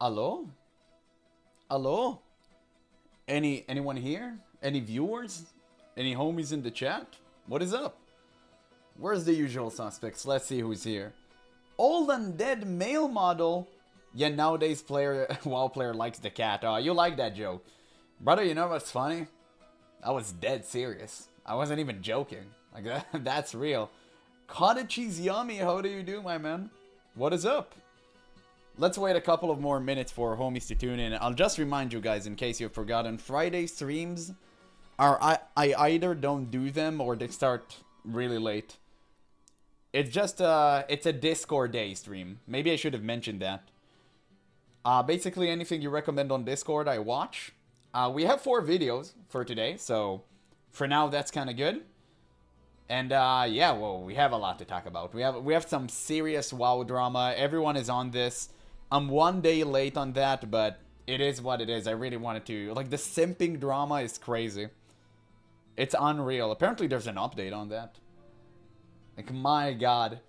Hello? Hello? Anyone here? Any viewers? Any homies in the chat? What is up? Where's the usual suspects? Let's see who's here. Old undead male model. Yeah, nowadays WoW player likes the cat. Oh, you like that joke. Brother, you know what's funny? I was dead serious. I wasn't even joking. Like, that's real. Cottage cheese yummy, how do you do, my man? What is up? Let's wait a couple of more minutes for homies to tune in. I'll just remind you guys, in case you've forgotten, Friday streams are I either don't do them or they start really late. It's just it's a Discord day stream. Maybe I should have mentioned that. Basically anything you recommend on Discord, I watch. We have 4 videos for today, so for now that's kind of good. And yeah, well, we have a lot to talk about. We have some serious WoW drama. Everyone is on this. I'm 1 day late on that, but it is what it is. I really wanted to... Like, the simping drama is crazy. It's unreal. Apparently there's an update on that. Like, my god.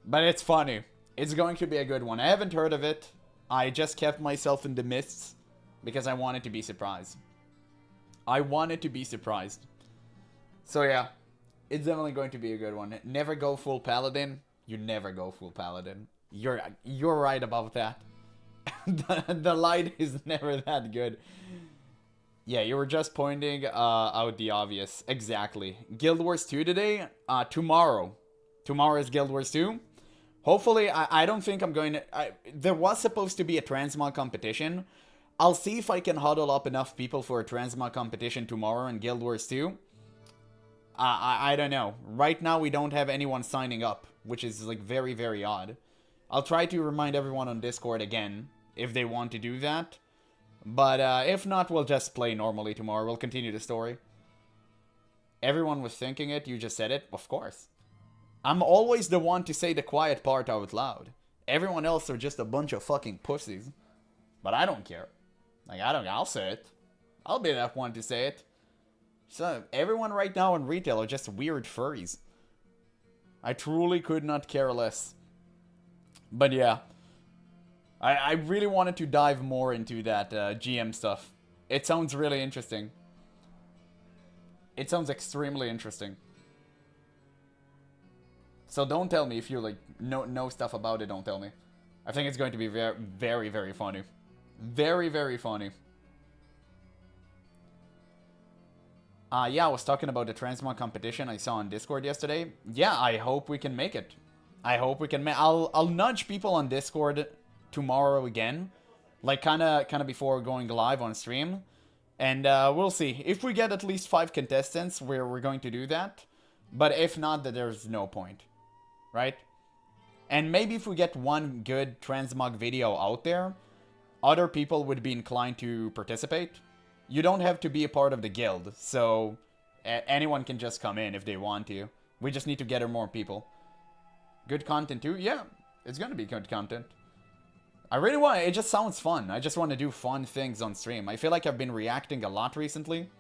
But it's funny. It's going to be a good one. I haven't heard of it. I just kept myself in the mists because I wanted to be surprised. I wanted to be surprised. So yeah, it's definitely going to be a good one. Never go full paladin. You never go full paladin. You're right about that. the light is never that good. Yeah, you were just pointing out the obvious. Exactly. Guild Wars 2 today? Tomorrow. Tomorrow is Guild Wars 2. Hopefully, I don't think I'm going to... there was supposed to be a transmog competition. I'll see if I can huddle up enough people for a transmog competition tomorrow in Guild Wars 2. I don't know. Right now, we don't have anyone signing up, which is like very, very odd. I'll try to remind everyone on Discord again if they want to do that. But if not, we'll just play normally tomorrow. We'll continue the story. Everyone was thinking it. You just said it. Of course. I'm always the one to say the quiet part out loud. Everyone else are just a bunch of fucking pussies. But I don't care. Like, I'll say it. I'll be that one to say it. So, everyone right now in retail are just weird furries. I truly could not care less. But yeah. I really wanted to dive more into that GM stuff. It sounds really interesting. It sounds extremely interesting. So don't tell me if you like know stuff about it, don't tell me. I think it's going to be very, very, very funny. Very, very funny. Yeah, I was talking about the transmog competition I saw on Discord yesterday. Yeah, I hope we can make it. I hope we can make... I'll nudge people on Discord tomorrow again. Like, kind of before going live on stream. And we'll see. If we get at least 5 contestants, we're going to do that. But if not, then there's no point. Right? And maybe if we get one good transmog video out there, other people would be inclined to participate. You don't have to be a part of the guild, so anyone can just come in if they want to. We just need to gather more people. Good content too? Yeah, it's gonna be good content. I really want it. It just sounds fun. I just want to do fun things on stream. I feel like I've been reacting a lot recently.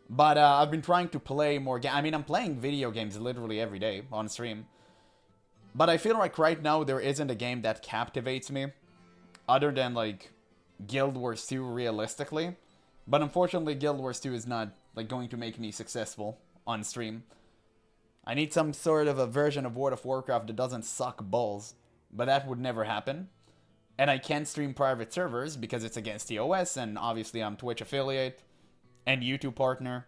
But I've been trying to play more games. I mean, I'm playing video games literally every day on stream. But I feel like right now there isn't a game that captivates me. Other than, like, Guild Wars 2 realistically. But unfortunately, Guild Wars 2 is not, like, going to make me successful on stream. I need some sort of a version of World of Warcraft that doesn't suck balls. But that would never happen. And I can't stream private servers because it's against TOS, and obviously I'm Twitch affiliate and YouTube partner.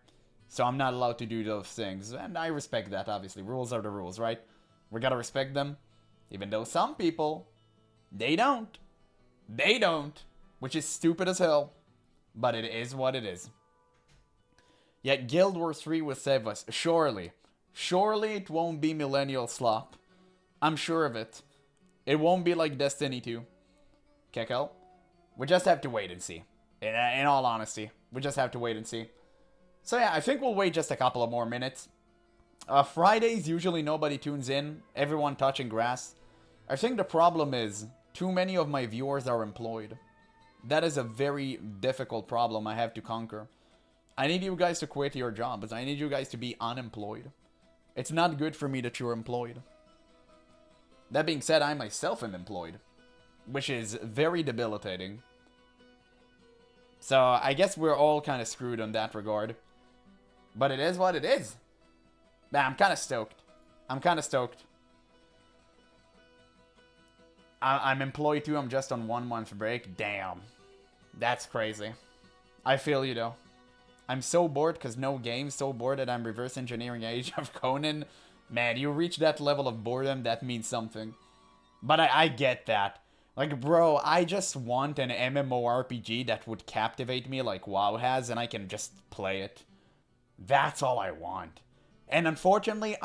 So I'm not allowed to do those things. And I respect that, obviously. Rules are the rules, right? We gotta respect them. Even though some people, they don't. They don't. Which is stupid as hell. But it is what it is. Yet Guild Wars 3 will save us. Surely. Surely it won't be millennial slop. I'm sure of it. It won't be like Destiny 2. Kekel. We just have to wait and see. In all honesty. We just have to wait and see. So yeah, I think we'll wait just a couple of more minutes. Fridays, usually nobody tunes in. Everyone touching grass. I think the problem is too many of my viewers are employed. That is a very difficult problem I have to conquer. I need you guys to quit your jobs. I need you guys to be unemployed. It's not good for me that you're employed. That being said, I myself am employed. which is very debilitating. So I guess we're all kind of screwed on that regard. But it is what it is. Man, I'm kind of stoked. I'm kind of stoked. I'm employed too. I'm just on 1 month break. Damn. That's crazy. I feel you though. I'm so bored because no game. So bored that I'm reverse engineering Age of Conan. Man, you reach that level of boredom, that means something. But I get that. Like, bro, I just want an MMORPG that would captivate me like WoW has, and I can just play it. That's all I want. And unfortunately,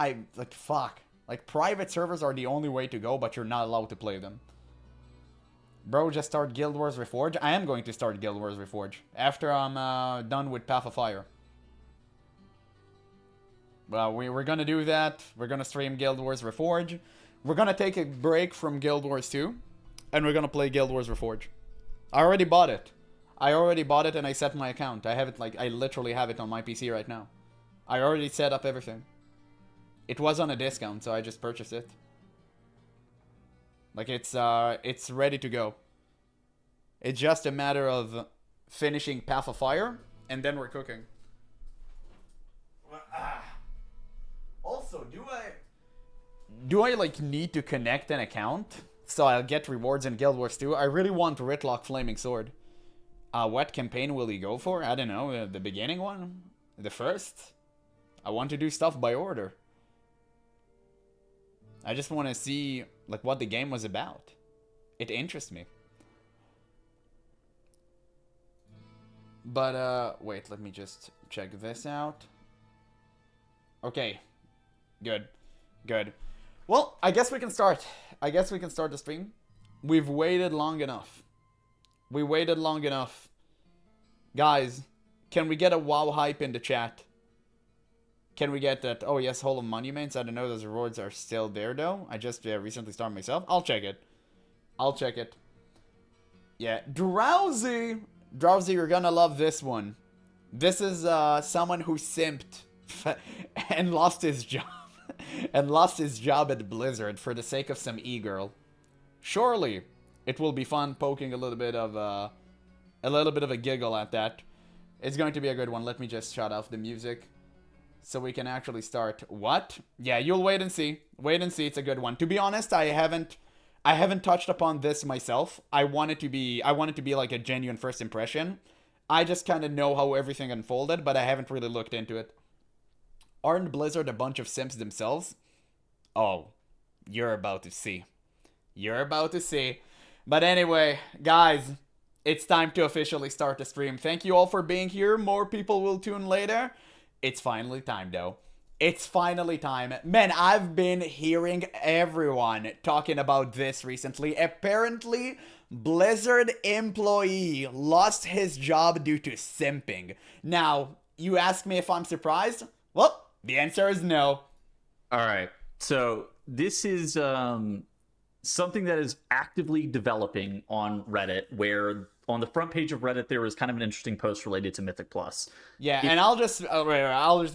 fuck. Like, private servers are the only way to go, but you're not allowed to play them. Bro, just start Guild Wars Reforged. I am going to start Guild Wars Reforged after I'm done with Path of Fire. Well, we're gonna do that. We're gonna stream Guild Wars Reforged. We're gonna take a break from Guild Wars 2. And we're gonna play Guild Wars Reforged. I already bought it. I already bought it and I set my account. I have it, like, I literally have it on my PC right now. I already set up everything. It was on a discount, so I just purchased it. Like, it's ready to go. It's just a matter of finishing Path of Fire, and then we're cooking. Also, do I like need to connect an account so I'll get rewards in Guild Wars 2? I really want Ritlock Flaming Sword. What campaign will he go for? I don't know. The beginning one? The first? I want to do stuff by order. I just want to see like what the game was about. It interests me. But wait, let me just check this out. Okay. Good. Good. Well, I guess we can start. I guess we can start the stream. We've waited long enough. We waited long enough. Guys, can we get a WoW hype in the chat? Can we get that? Oh, yes, Hall of Monuments. I don't know, those rewards are still there, though. I just recently started myself. I'll check it. I'll check it. Yeah, Drowsy. Drowsy, you're gonna love this one. This is someone who simped and lost his job. And lost his job at Blizzard for the sake of some e-girl. Surely, it will be fun poking a little bit of a giggle at that. It's going to be a good one. Let me just shut off the music so we can actually start. What? Yeah, you'll wait and see. Wait and see. It's a good one. To be honest, I haven't touched upon this myself. I want it to be like a genuine first impression. I just kind of know how everything unfolded, but I haven't really looked into it. Aren't Blizzard a bunch of simps themselves? Oh, you're about to see. You're about to see. But anyway, guys, it's time to officially start the stream. Thank you all for being here. More people will tune later. It's finally time, though. It's finally time. Man, I've been hearing everyone talking about this recently. Apparently, Blizzard employee lost his job due to simping. Now, you ask me if I'm surprised? Well, the answer is no. All right. So this is something that is actively developing on Reddit, where on the front page of Reddit, there was kind of an interesting post related to Mythic Plus. Yeah, and I'll just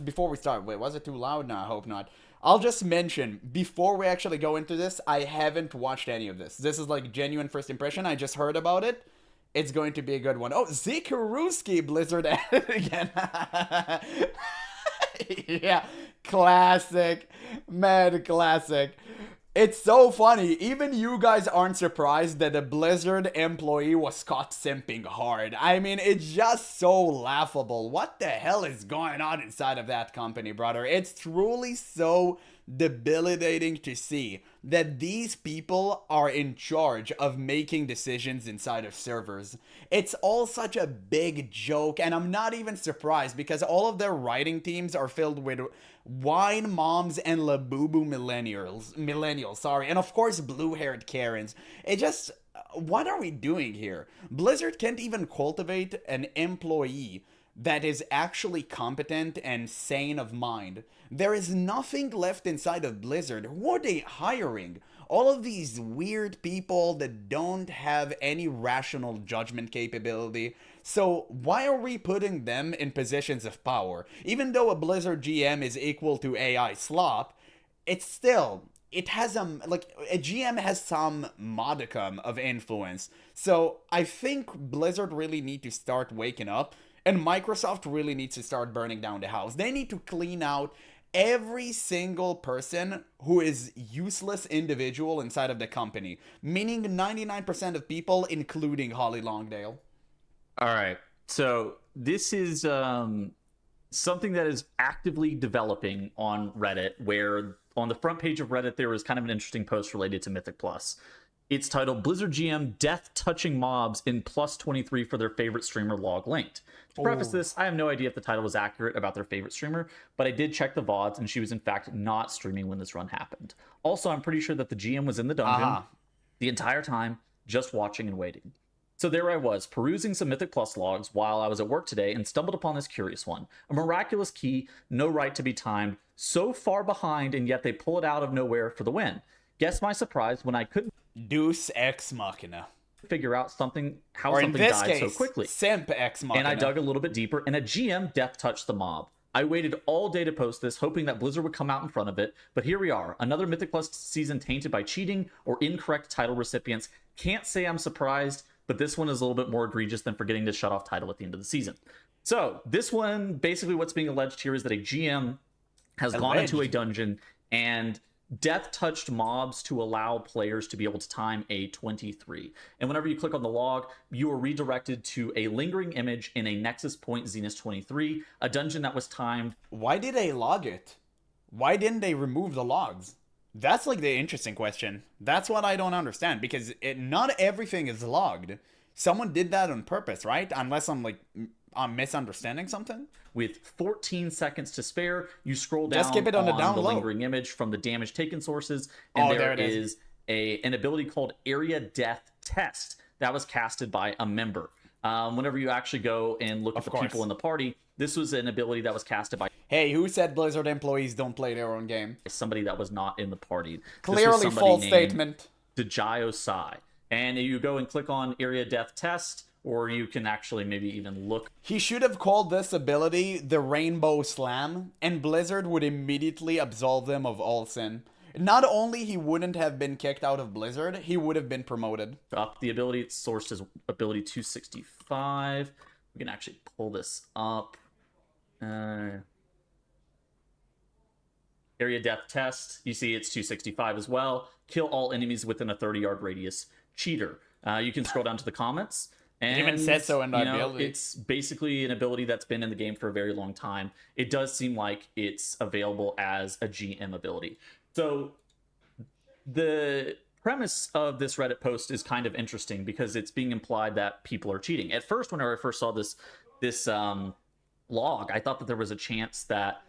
before we start, wait, was it too loud? No, I hope not. I'll just mention, before we actually go into this, I haven't watched any of this. This is like genuine first impression. I just heard about it. It's going to be a good one. Oh, Zikaruski Blizzard at it again. Yeah, classic. Man, classic. It's so funny. Even you guys aren't surprised that a Blizzard employee was caught simping hard. I mean, it's just so laughable. What the hell is going on inside of that company, brother? It's truly so debilitating to see that these people are in charge of making decisions inside of servers. It's all such a big joke, and I'm not even surprised because all of their writing teams are filled with wine moms and labubu millennials, sorry, and of course blue-haired Karens. It just, what are we doing here? Blizzard can't even cultivate an employee that is actually competent and sane of mind. There is nothing left inside of Blizzard. Who are they hiring? All of these weird people that don't have any rational judgment capability. So why are we putting them in positions of power? Even though a Blizzard GM is equal to AI slop, it's still, it has like a GM has some modicum of influence. So I think Blizzard really need to start waking up, and Microsoft really needs to start burning down the house. They need to clean out every single person who is useless individual inside of the company, meaning 99% of people, including Holly Longdale. All right. So this is something that is actively developing on Reddit, where on the front page of Reddit, there was kind of an interesting post related to Mythic Plus. It's titled Blizzard GM Death Touching Mobs in Plus 23 for their favorite streamer log linked. To preface this, I have no idea if the title was accurate about their favorite streamer, but I did check the VODs and she was in fact not streaming when this run happened. Also, I'm pretty sure that the GM was in the dungeon the entire time, just watching and waiting. So there I was, perusing some Mythic Plus logs while I was at work today and stumbled upon this curious one. A miraculous key, no right to be timed, so far behind, and yet they pull it out of nowhere for the win. Guess my surprise when I couldn't Deus Ex Machina. Figure out how Or in something this died case, so quickly. Simp Ex Machina. And I dug a little bit deeper, and a GM death touched the mob. I waited all day to post this, hoping that Blizzard would come out in front of it, but here we are, another Mythic Plus season tainted by cheating or incorrect title recipients. Can't say I'm surprised, but this one is a little bit more egregious than forgetting to shut off title at the end of the season. So this one, basically what's being alleged here is that a GM has gone into a dungeon and death touched mobs to allow players to be able to time a 23. And whenever you click on the log, you are redirected to a lingering image in a Nexus Point Zenith 23, a dungeon that was timed. Why did they log it? Why didn't they remove the logs? That's like the interesting question. That's what I don't understand, because not everything is logged. Someone did that on purpose, right? Unless I'm misunderstanding something. With 14 seconds to spare, you scroll down Just skip it on the down the low. lingering image from the damage taken sources, and there it is an ability called Area Death Test that was casted by a member. Whenever you actually go and look at the people in the party, this was an ability that was casted by Hey, who said Blizzard employees don't play their own game? somebody that was not in the party. Clearly false statement. Dejio Sai. And you go and click on Area Death Test, or you can actually maybe even look. He should have called this ability the Rainbow Slam, and Blizzard would immediately absolve them of all sin. Not only he wouldn't have been kicked out of Blizzard, he would have been promoted. Up the ability, it's sourced as ability 265. We can actually pull this up. Area Death Test, you see it's 265 as well. Kill all enemies within a 30-yard radius. Cheater. You can scroll down to the comments. And, It even says so in the ability. It's basically an ability that's been in the game for a very long time. It does seem like it's available as a GM ability. So the premise of this Reddit post is kind of interesting because it's being implied that people are cheating. At first, whenever I first saw this log, I thought that there was a chance that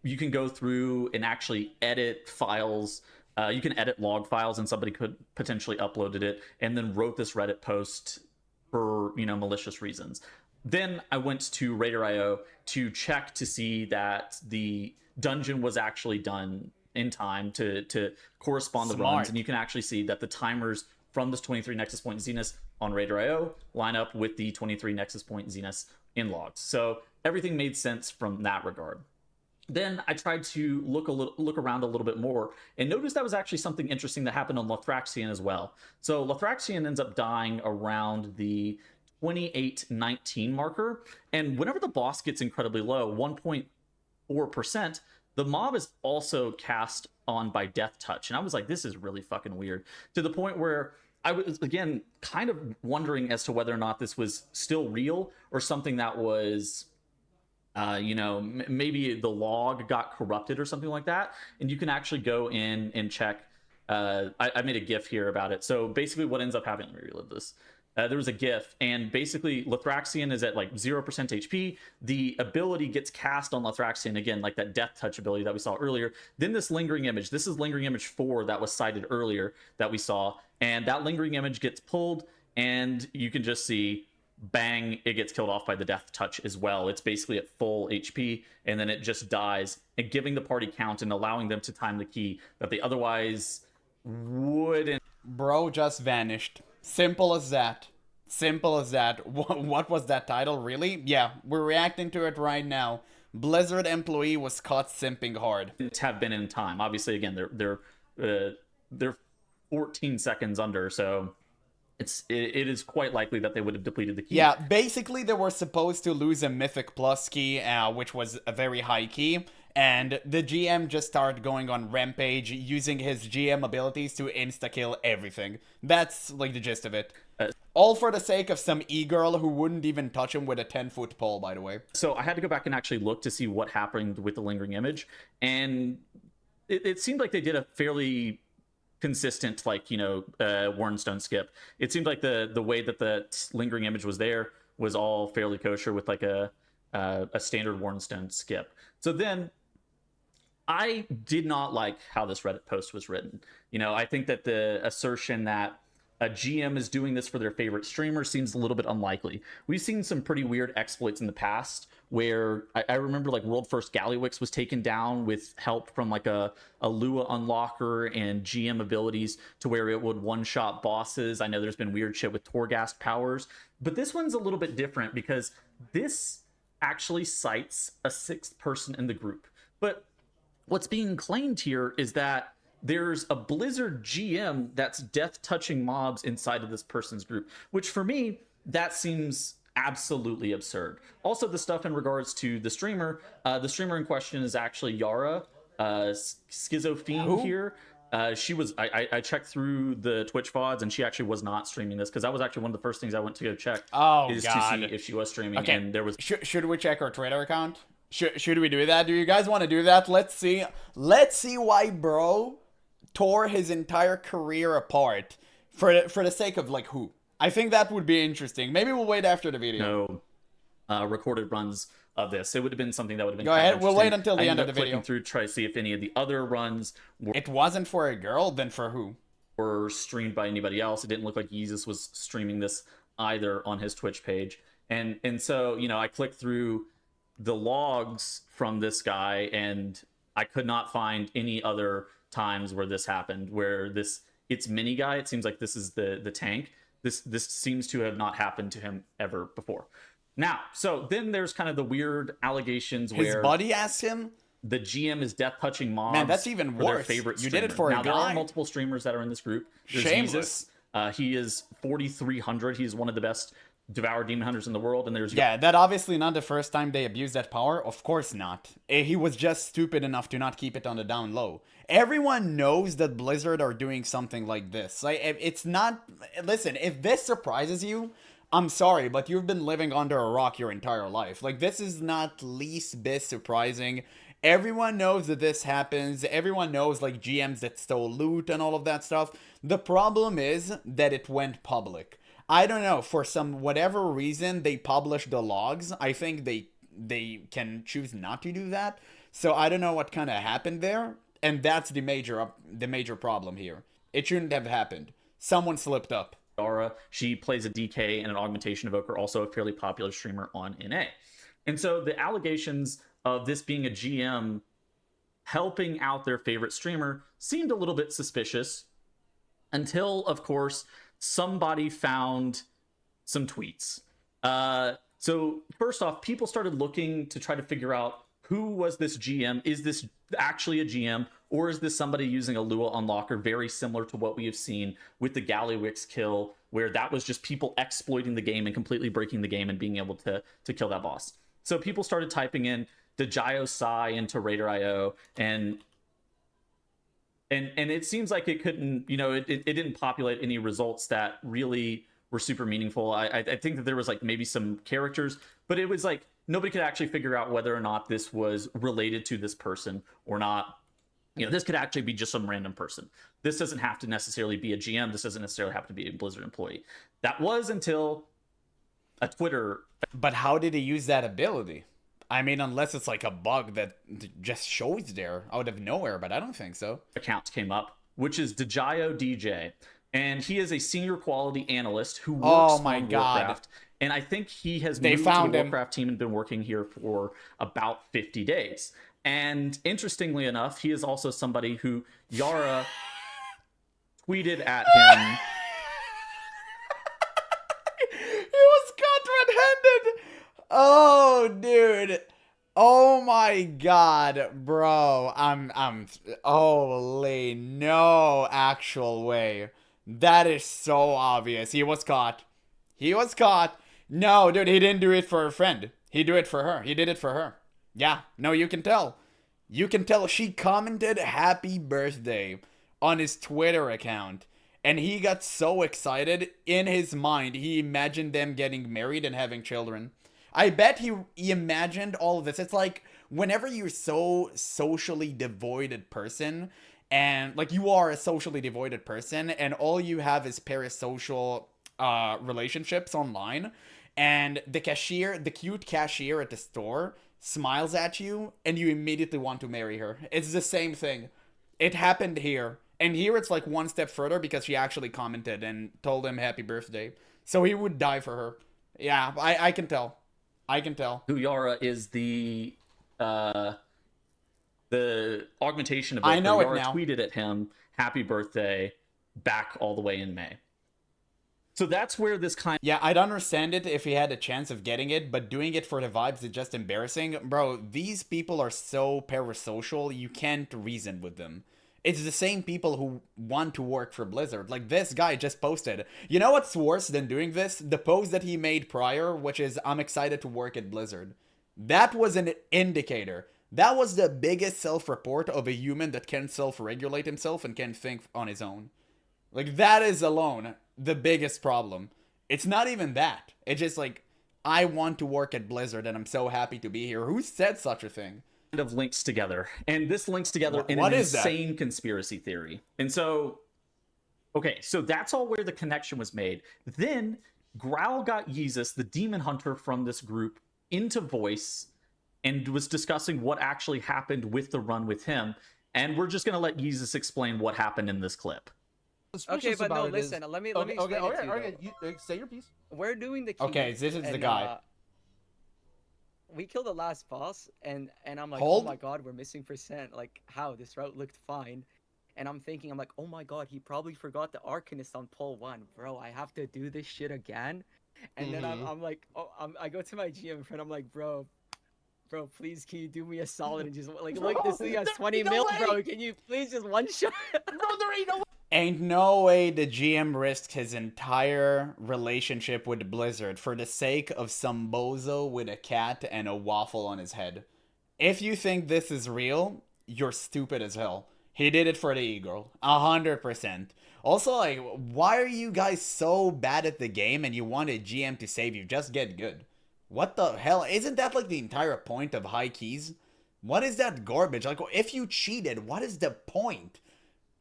you can go through and actually edit files. You can edit log files, and somebody could potentially uploaded it and then wrote this Reddit post for malicious reasons. Then I went to Raider.io to check to see that the dungeon was actually done in time to correspond the runs, and you can actually see that the timers from this 23 Nexus Point Zenith on Raider.io line up with the 23 Nexus Point Zenith in logs. So everything made sense from that regard. Then I tried to look around a little bit more and noticed that was actually something interesting that happened on Lothraxion as well. So Lothraxion ends up dying around the 2819 marker, and whenever the boss gets incredibly low, 1.4%, the mob is also cast on by Death Touch. And I was like, this is really fucking weird, to the point where I was, again, kind of wondering as to whether or not this was still real or something that was maybe the log got corrupted or something like that. And you can actually go in and check. I made a GIF here about it. So basically what ends up happening, let me relive this. There was a GIF, and basically Lothraxion is at like 0% HP. The ability gets cast on Lothraxion, again, like that Death Touch ability that we saw earlier. Then this lingering image, this is lingering image 4 that was cited earlier that we saw. And that lingering image gets pulled, and you can just see, bang, it gets killed off by the Death Touch as well. It's basically at full HP, and then it just dies, and giving the party count and allowing them to time the key that they otherwise wouldn't. Bro just vanished. Simple as that. Simple as that. What was that title, really? Yeah, we're reacting to it right now. Blizzard employee was caught simping hard. Have been in time. Obviously, again, they're they're 14 seconds under, so it is quite likely that they would have depleted the key. Yeah, basically they were supposed to lose a Mythic Plus key, which was a very high key, and the GM just started going on rampage, using his GM abilities to insta-kill everything. That's like the gist of it. All for the sake of some e-girl who wouldn't even touch him with a 10-foot pole, by the way. So I had to go back and actually look to see what happened with the lingering image, and it seemed like they did a fairly consistent, like, Warrenstone skip. It seemed like the way that the lingering image was there was all fairly kosher with like a standard Warrenstone skip. So then I did not like how this Reddit post was written. I think that the assertion that a GM is doing this for their favorite streamer seems a little bit unlikely. We've seen some pretty weird exploits in the past where I remember like World First Gallywix was taken down with help from like a Lua unlocker and GM abilities to where it would one-shot bosses. I know there's been weird shit with Torghast powers, but this one's a little bit different because this actually cites a sixth person in the group. But what's being claimed here is that there's a Blizzard GM that's death-touching mobs inside of this person's group, which for me, that seems absolutely absurd. Also, the stuff in regards to the streamer in question is actually Yara, Schizophene here. She was, I checked through the Twitch VODs, and she actually was not streaming this, because that was actually one of the first things I went to go check. To see if she was streaming. Okay. And there was... Should we check her Twitter account? Should we do that? Do you guys want to do that? Let's see why bro tore his entire career apart for the sake of like who. I think that would be interesting. Maybe we'll wait after the video. No recorded runs of this. It would have been something that would have been... Go ahead. We'll wait until the end of the video. Through, try to see if any of the other runs were... It wasn't for a girl, then for who? Or streamed by anybody else. It didn't look like Yeezus was streaming this either on his Twitch page. And so, I clicked through the logs from this guy, and I could not find any other times where this happened, where it's mini guy, it seems like this is the tank. This seems to have not happened to him ever before. Now, so then there's kind of the weird allegations where his buddy asked him, the GM is death touching mobs. Man, that's even worse. Their favorite you streamer. did it for a guy. Now there are multiple streamers that are in this group. There's Shameless. Jesus. He is 4,300. He's one of the best Devour Demon Hunters in the world, and there's... Yeah, that obviously not the first time they abused that power. Of course not. He was just stupid enough to not keep it on the down low. Everyone knows that Blizzard are doing something like this. Like, it's not... Listen, if this surprises you, I'm sorry, but you've been living under a rock your entire life. Like, this is not least bit surprising. Everyone knows that this happens. Everyone knows, like, GMs that stole loot and all of that stuff. The problem is that it went public. I don't know, for some whatever reason, they published the logs. I think they can choose not to do that. So I don't know what kind of happened there. And that's the major problem here. It shouldn't have happened. Someone slipped up. Dara, she plays a DK and an Augmentation Evoker, also a fairly popular streamer on NA. And so the allegations of this being a GM helping out their favorite streamer seemed a little bit suspicious until, of course, somebody found some tweets. So first off, people started looking to try to figure out who was this GM. Is this actually a GM, or is this somebody using a Lua unlocker, very similar to what we have seen with the Gallywix kill, where that was just people exploiting the game and completely breaking the game and being able to kill that boss. So people started typing in Dejio Sai into Raider.io, and it seems like it couldn't, it didn't populate any results that really were super meaningful. I think that there was like maybe some characters, but it was like nobody could actually figure out whether or not this was related to this person or not. This could actually be just some random person. This doesn't have to necessarily be a GM. This doesn't necessarily have to be a Blizzard employee. That was until a Twitter... But how did he use that ability? I mean, unless it's like a bug that just shows there out of nowhere, but I don't think so. Account came up, which is Dejio DJ. And he is a senior quality analyst who works on Warcraft. And I think he has moved to the Warcraft team and been working here for about 50 days. And interestingly enough, he is also somebody who Yara tweeted at him. He was caught red-handed. Oh, dude. Oh my god, bro. Holy no actual way. That is so obvious. He was caught. He was caught. No, dude, he didn't do it for a friend. He did it for her. He did it for her. Yeah, no, you can tell. You can tell she commented happy birthday on his Twitter account. And he got so excited in his mind, he imagined them getting married and having children. I bet he imagined all of this. It's like whenever you're so socially devoided person, and like you are a socially devoided person, and all you have is parasocial relationships online, and the cute cashier at the store smiles at you, and you immediately want to marry her. It's the same thing. It happened here. And here it's like one step further because she actually commented and told him happy birthday. So he would die for her. Yeah, I can tell. I can tell. Huyara is the augmentation of it. I know it Huyara now. tweeted at him happy birthday back all the way in May. So that's where this kind Yeah, I'd understand it if he had a chance of getting it, but doing it for the vibes is just embarrassing. Bro, these people are so parasocial, you can't reason with them. It's the same people who want to work for Blizzard. Like this guy just posted. You know what's worse than doing this? The post that he made prior, which is, I'm excited to work at Blizzard. That was an indicator. That was the biggest self-report of a human that can self-regulate himself and can think on his own. Like, that is alone the biggest problem. It's not even that. It's just like, I want to work at Blizzard and I'm so happy to be here. Who said such a thing? of links together, and this links together in What an is that? insane conspiracy theory. And so, okay, so that's all where the connection was made. Then Growl got Yeezus, the demon hunter from this group, into voice and was discussing what actually happened with the run with him. And we're just going to let Yeezus explain what happened in this clip. Okay, but no, listen. Let me explain it to you. You say your piece. We're doing the key. Okay, this is the guy. We killed the last boss, and I'm like, Hold. oh my god, we're missing percent. Like, how? This route looked fine. And I'm thinking, I'm like, oh my god, he probably forgot the Arcanist on pull 1. Bro, I have to do this shit again. And then I'm like, I go to my GM friend, I'm like, bro, please, can you do me a solid and just, like, look, this thing has 20 mil, bro. Can you please just one shot? Bro, there ain't no way. Ain't no way the GM risked his entire relationship with Blizzard for the sake of some bozo with a cat and a waffle on his head. If you think this is real, you're stupid as hell. He did it for the Eagle. 100%. Also, like, why are you guys so bad at the game and you want a GM to save you? Just get good. What the hell? Isn't that like the entire point of high keys? What is that garbage? Like, if you cheated, what is the point?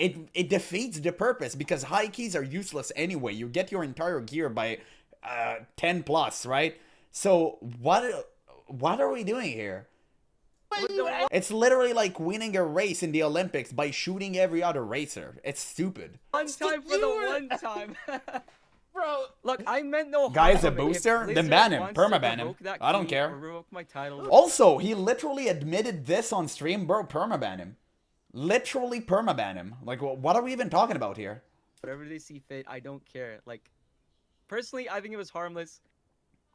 It defeats the purpose because high keys are useless anyway. You get your entire gear by 10 plus, right? So what are we doing here? It's literally like winning a race in the Olympics by shooting every other racer. It's stupid. One time for the one time. Bro, Look, I meant no harm. Guy's a If booster? Then Blizzard ban him. wants to Permaban him. revoke that I don't key care. or revoke my title. Also, he literally admitted this on stream, bro. Permaban him. Literally permaban him. Like, what are we even talking about here? Whatever they see fit, I don't care. Like, personally, I think it was harmless.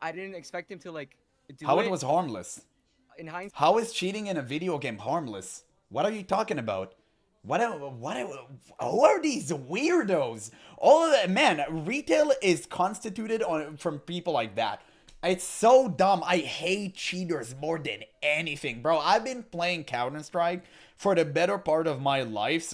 I didn't expect him to, like, do How it. it was harmless? In hindsight, How is cheating in a video game harmless? What are you talking about? Who are these weirdos? All of that, man, retail is constituted from people like that. It's so dumb. I hate cheaters more than anything, bro. I've been playing Counter-Strike for the better part of my life,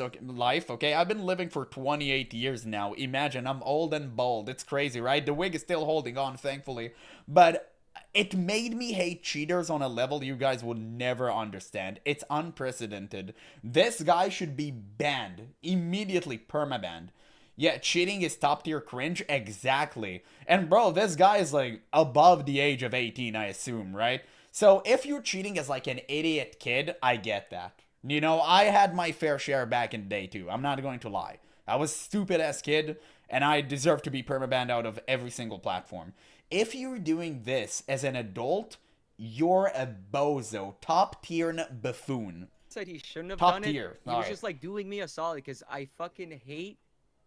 okay? I've been living for 28 years now. Imagine, I'm old and bald. It's crazy, right? The wig is still holding on, thankfully. But it made me hate cheaters on a level you guys would never understand. It's unprecedented. This guy should be banned. Immediately permabanned. Yeah, cheating is top tier cringe. Exactly. And bro, this guy is like above the age of 18, I assume, right? So if you're cheating as like an idiot kid, I get that. You know, I had my fair share back in the day too. I'm not going to lie. I was stupid ass kid and I deserve to be permabanned out of every single platform. If you're doing this as an adult, you're a bozo. Top tier buffoon. said he shouldn't have Top done tier. it. He All was right. just like doing me a solid because I fucking hate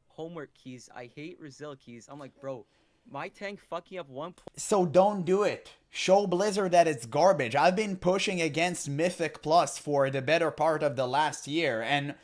homework keys. I hate Brazil keys. I'm like, bro, My tank fucking up 1. So don't do it. Show Blizzard that it's garbage. I've been pushing against Mythic Plus for the better part of the last year, and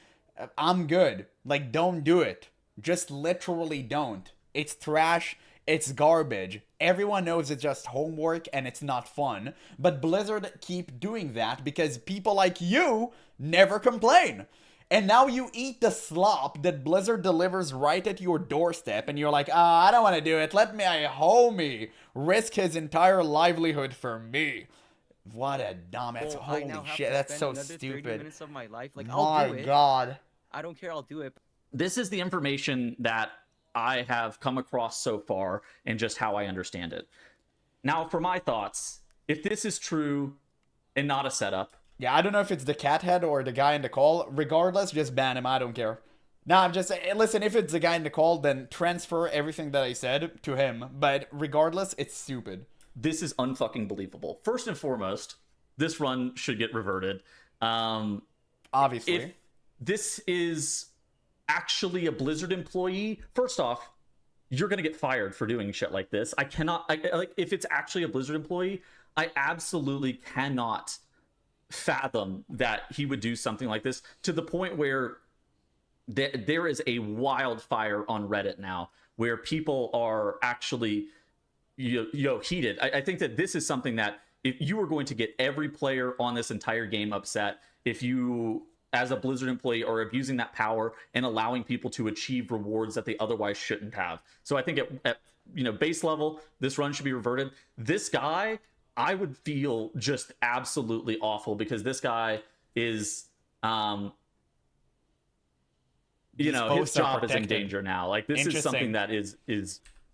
I'm good. Like, don't do it. Just literally don't. It's trash. It's garbage. Everyone knows it's just homework and it's not fun. But Blizzard keep doing that because people like you never complain. And now you eat the slop that Blizzard delivers right at your doorstep, and you're like, I don't want to do it. Let my homie risk his entire livelihood for me. What a dumbass. Well, Holy shit, that's so another 30 stupid. minutes of my life. Like, I'll do My it. God. I don't care. I'll do it. This is the information that I have come across so far and just how I understand it. Now, for my thoughts, if this is true and not a setup, Yeah, I don't know if it's the cat head or the guy in the call. Regardless, just ban him. I don't care. Nah, I'm just saying, listen, if it's the guy in the call, then transfer everything that I said to him. But regardless, it's stupid. this is unfucking believable. First and foremost, this run should get reverted. Obviously. If this is actually a Blizzard employee, first off, you're gonna get fired for doing shit like this. I cannot, like, if it's actually a Blizzard employee, I absolutely cannot fathom that he would do something like this, to the point where there is a wildfire on Reddit now where people are actually heated. I think that this is something that if you were going to get every player on this entire game upset, if you as a Blizzard employee are abusing that power and allowing people to achieve rewards that they otherwise shouldn't have. So I think at base level, this run should be reverted. This guy, I would feel just absolutely awful, because this guy is his posts are job is in protected. danger now. Like, this is something that is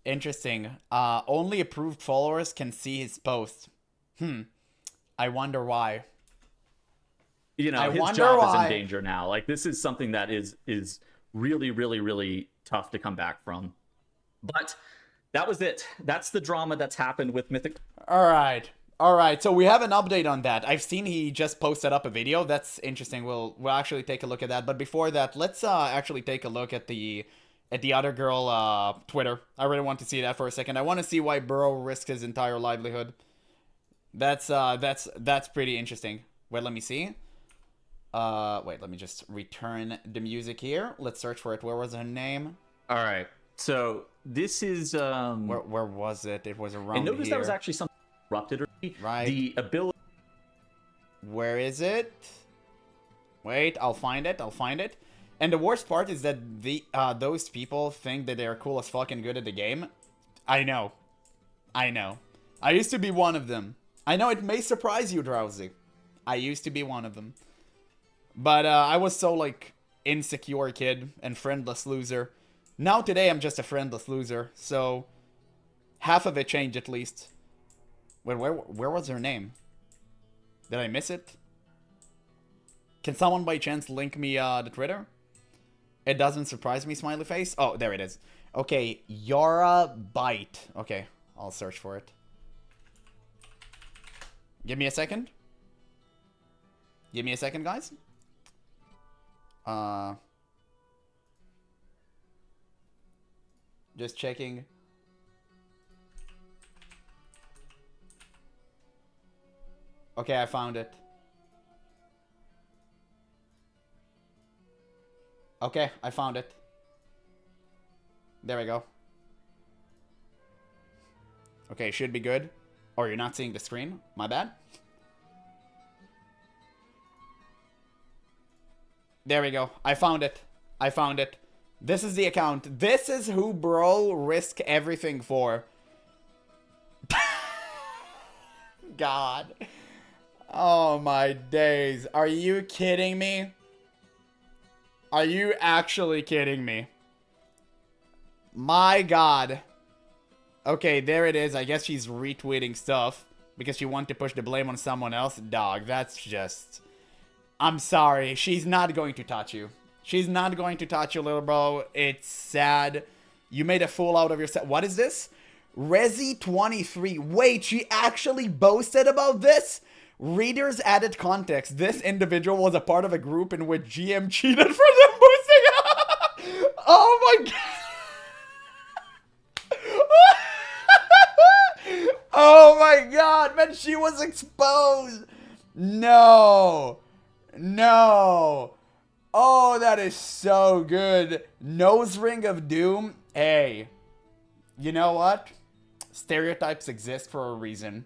Interesting. Only approved followers can see his posts. I wonder why. his wonder job is why. in danger now. Like, this is something that is really, really, really tough to come back from. But that was it. That's the drama that's happened with Mythic. All right. So we have an update on that. I've seen he just posted up a video. That's interesting. We'll actually take a look at that. But before that, let's actually take a look at the other girl Twitter. I really want to see that for a second. I want to see why Burrow risked his entire livelihood. That's pretty interesting. Wait, let me see. Wait, let me just return the music here. Let's search for it. Where was her name? All right. So this is Where was it? It was around and notice here. that was actually something corrupted. Right. The ability. Where is it? Wait, I'll find it. And the worst part is that those people think that they're cool as fuck and good at the game. I know. I used to be one of them. I know it may surprise you, Drowsy. I used to be one of them. But I was so, like, insecure kid and friendless loser. Now today I'm just a friendless loser. So half of it changed at least. Wait, where was her name? Did I miss it? Can someone by chance link me the Twitter? It doesn't surprise me, smiley face. Oh, there it is. Okay, Yara Bite. Okay, I'll search for it. Give me a second. Guys. Just checking. Okay, I found it. Okay, I found it. There we go. Okay, should be good. Or you're not seeing the screen. My bad. There we go. I found it. This is the account. This is who bro risk everything for. God. Oh my days. Are you kidding me? Are you actually kidding me? My God. Okay, there it is. I guess she's retweeting stuff because she wanted to push the blame on someone else. Dog, that's just... I'm sorry. She's not going to touch you. She's not going to touch you, little bro. It's sad. You made a fool out of yourself. What is this? Resi23. Wait, she actually boasted about this? Readers added context. This individual was a part of a group in which GM cheated for them boosting. Oh my God. Oh my god, man, she was exposed. No. No. Oh, that is so good. Nose ring of doom. Hey, you know what? Stereotypes exist for a reason.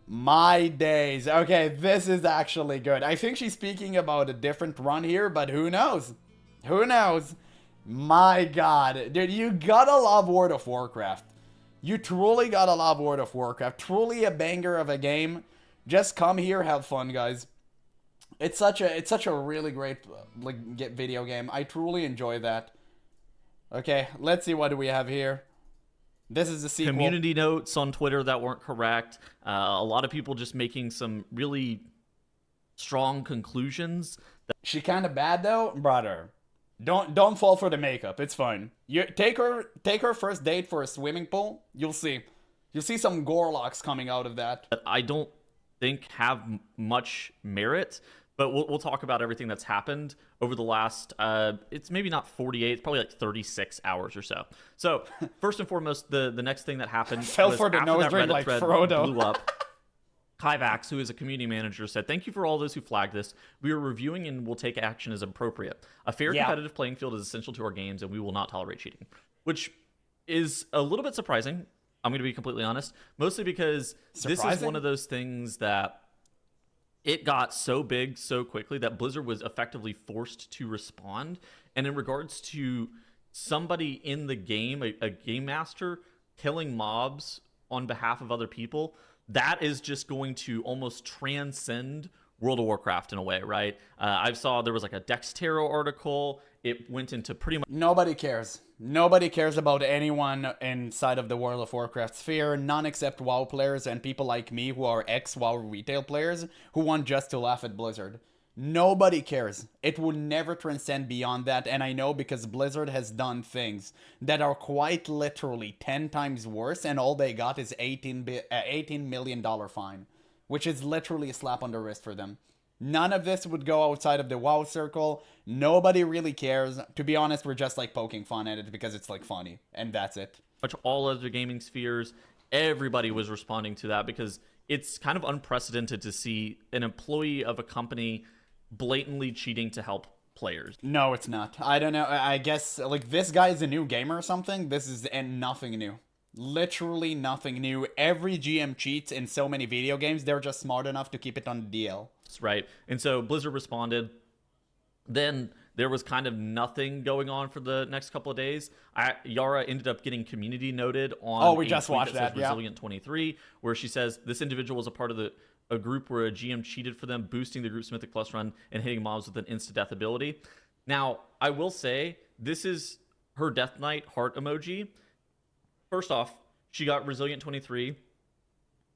My days. Okay, this is actually good. I think she's speaking about a different run here, but who knows? Who knows? My god. Dude, you gotta love World of Warcraft. You truly gotta love World of Warcraft. Truly a banger of a game. Just come here, have fun, guys. It's such a really great video game. I truly enjoy that. Okay, let's see what do we have here. This is the sequel. Community notes on Twitter that weren't correct. A lot of people just making some really strong conclusions. She kind of bad though, brother. Don't fall for the makeup. It's fine. You take her first date for a swimming pool. You'll see some gorlocks coming out of that. I don't think have much merit, but we'll talk about everything that's happened over the last, it's maybe not 48, it's probably like 36 hours or so. So, first and foremost, the next thing that happened Fell was for the after nose that ring Reddit like thread Frodo. blew up, Kyvax, who is a community manager, said, "Thank you for all those who flagged this. We are reviewing and will take action as appropriate. A fair competitive playing field is essential to our games, and we will not tolerate cheating." Which is a little bit surprising. I'm going to be completely honest. Mostly because this is one of those things that it got so big so quickly that Blizzard was effectively forced to respond. And in regards to somebody in the game, a game master, killing mobs on behalf of other people, that is just going to almost transcend World of Warcraft in a way, right? I saw there was like a Dextero article. It went into pretty much... Nobody cares. Nobody cares about anyone inside of the World of Warcraft sphere, none except WoW players and people like me who are ex-WoW retail players who want just to laugh at Blizzard. Nobody cares. It will never transcend beyond that, and I know because Blizzard has done things that are quite literally 10 times worse, and all they got is $18 million fine, which is literally a slap on the wrist for them. None of this would go outside of the WoW circle. Nobody really cares. To be honest, we're just like poking fun at it because it's like funny, and that's it. Much all other gaming spheres, everybody was responding to that because it's kind of unprecedented to see an employee of a company blatantly cheating to help players. No, it's not. I don't know. I guess like this guy is a new gamer or something. This is nothing new. Literally nothing new. Every GM cheats in so many video games. They're just smart enough to keep it on the DL. Right. And so Blizzard responded. Then there was kind of nothing going on for the next couple of days. Yara ended up getting community noted on. Oh, we just watched that. Yeah. Resilient 23, where she says this individual was a part of a group where a GM cheated for them, boosting the group's Mythic Plus run and hitting mobs with an insta-death ability. Now, I will say, this is her Death Knight heart emoji. First off, she got Resilient 23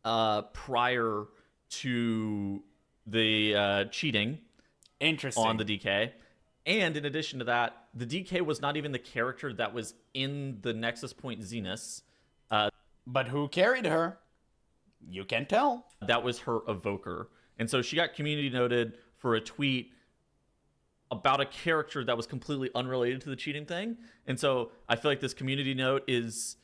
prior to the cheating. Interesting. On the DK. And in addition to that, the DK was not even the character that was in the Nexus Point Zenith. But who carried her? You can tell. That was her evoker. And so she got community noted for a tweet about a character that was completely unrelated to the cheating thing. And so I feel like this community note is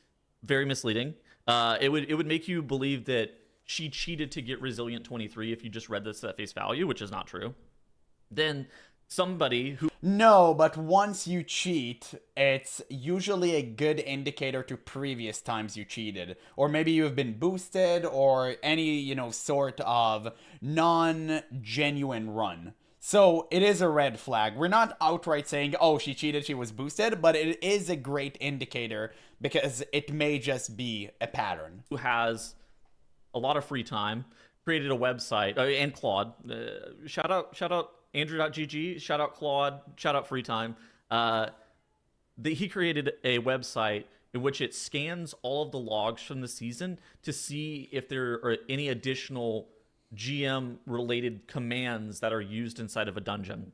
very misleading. It would make you believe that she cheated to get Resilient 23 if you just read this at face value, which is not true. Then somebody who... No, but once you cheat, it's usually a good indicator to previous times you cheated. Or maybe you've been boosted or any, sort of non-genuine run. So it is a red flag. We're not outright saying, oh, she cheated, she was boosted, but it is a great indicator because it may just be a pattern. Who has a lot of free time, created a website, and Claude. Shout out Andrew.gg, shout out Claude, shout out Free Time. He created a website in which it scans all of the logs from the season to see if there are any additional GM-related commands that are used inside of a dungeon.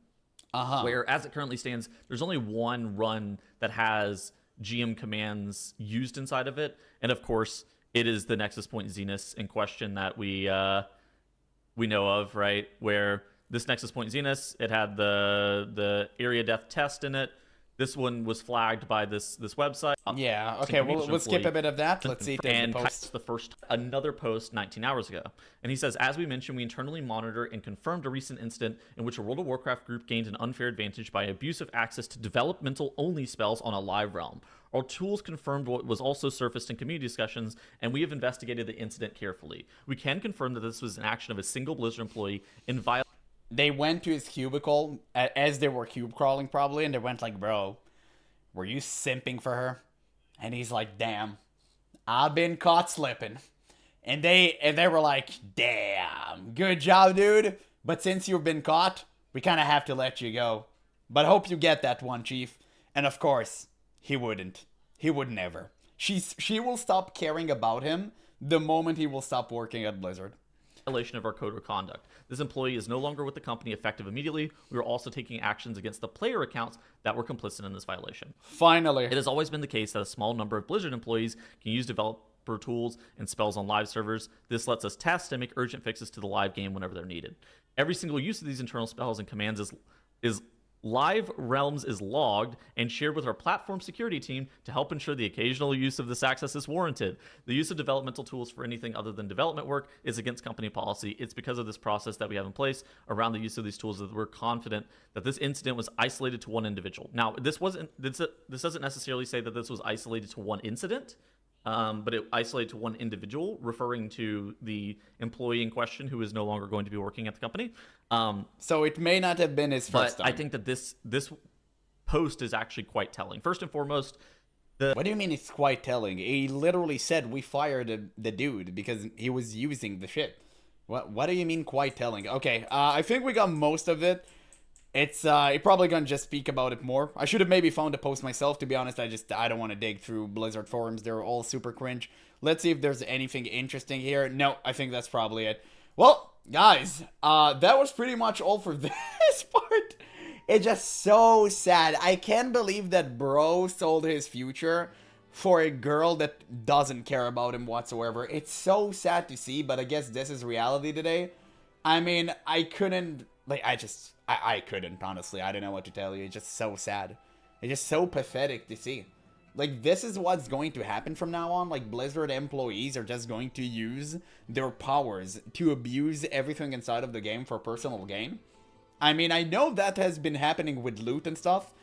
Where, as it currently stands, there's only one run that has GM commands used inside of it. And, of course, it is the Nexus Point Zenith in question that we know of, right? Where... this Nexus Point Zenith, it had the area death test in it. This one was flagged by this website. Yeah, okay, we'll skip a bit of that. Let's see if there's And the post. another post 19 hours ago. And he says, as we mentioned, we internally monitored and confirmed a recent incident in which a World of Warcraft group gained an unfair advantage by abuse of access to developmental-only spells on a live realm. Our tools confirmed what was also surfaced in community discussions, and we have investigated the incident carefully. We can confirm that this was an action of a single Blizzard employee in violation. They went to his cubicle as they were cube crawling probably, and they went like, bro, were you simping for her? And he's like, damn, I've been caught slipping. And they were like, damn, good job, dude. But since you've been caught, we kind of have to let you go. But hope you get that one, Chief. And of course, he wouldn't. He would never. She will stop caring about him the moment he will stop working at Blizzard. Violation of our code of conduct. This employee is no longer with the company effective immediately. We are also taking actions against the player accounts that were complicit in this violation. Finally. It has always been the case that a small number of Blizzard employees can use developer tools and spells on live servers. This lets us test and make urgent fixes to the live game whenever they're needed. Every single use of these internal spells and commands is live realms is logged and shared with our platform security team to help ensure the occasional use of this access is warranted. The use of developmental tools for anything other than development work is against company policy. It's because of this process that we have in place around the use of these tools that we're confident that this incident was isolated to one individual. Now, this doesn't necessarily say that this was isolated to one incident. But it isolated to one individual, referring to the employee in question who is no longer going to be working at the company. So it may not have been his first time. I think that this post is actually quite telling. First and foremost, what do you mean it's quite telling? He literally said we fired the dude because he was using the shit. What do you mean quite telling? Okay, I think we got most of it. It's probably gonna just speak about it more. I should have maybe found a post myself, to be honest. I don't want to dig through Blizzard forums. They're all super cringe. Let's see if there's anything interesting here. No, I think that's probably it. Well, guys, that was pretty much all for this part. It's just so sad. I can't believe that bro sold his future for a girl that doesn't care about him whatsoever. It's so sad to see, but I guess this is reality today. I mean, I couldn't, like, I couldn't, honestly. I don't know what to tell you. It's just so sad. It's just so pathetic to see. Like, this is what's going to happen from now on. Like, Blizzard employees are just going to use their powers to abuse everything inside of the game for personal gain. I mean, I know that has been happening with loot and stuff,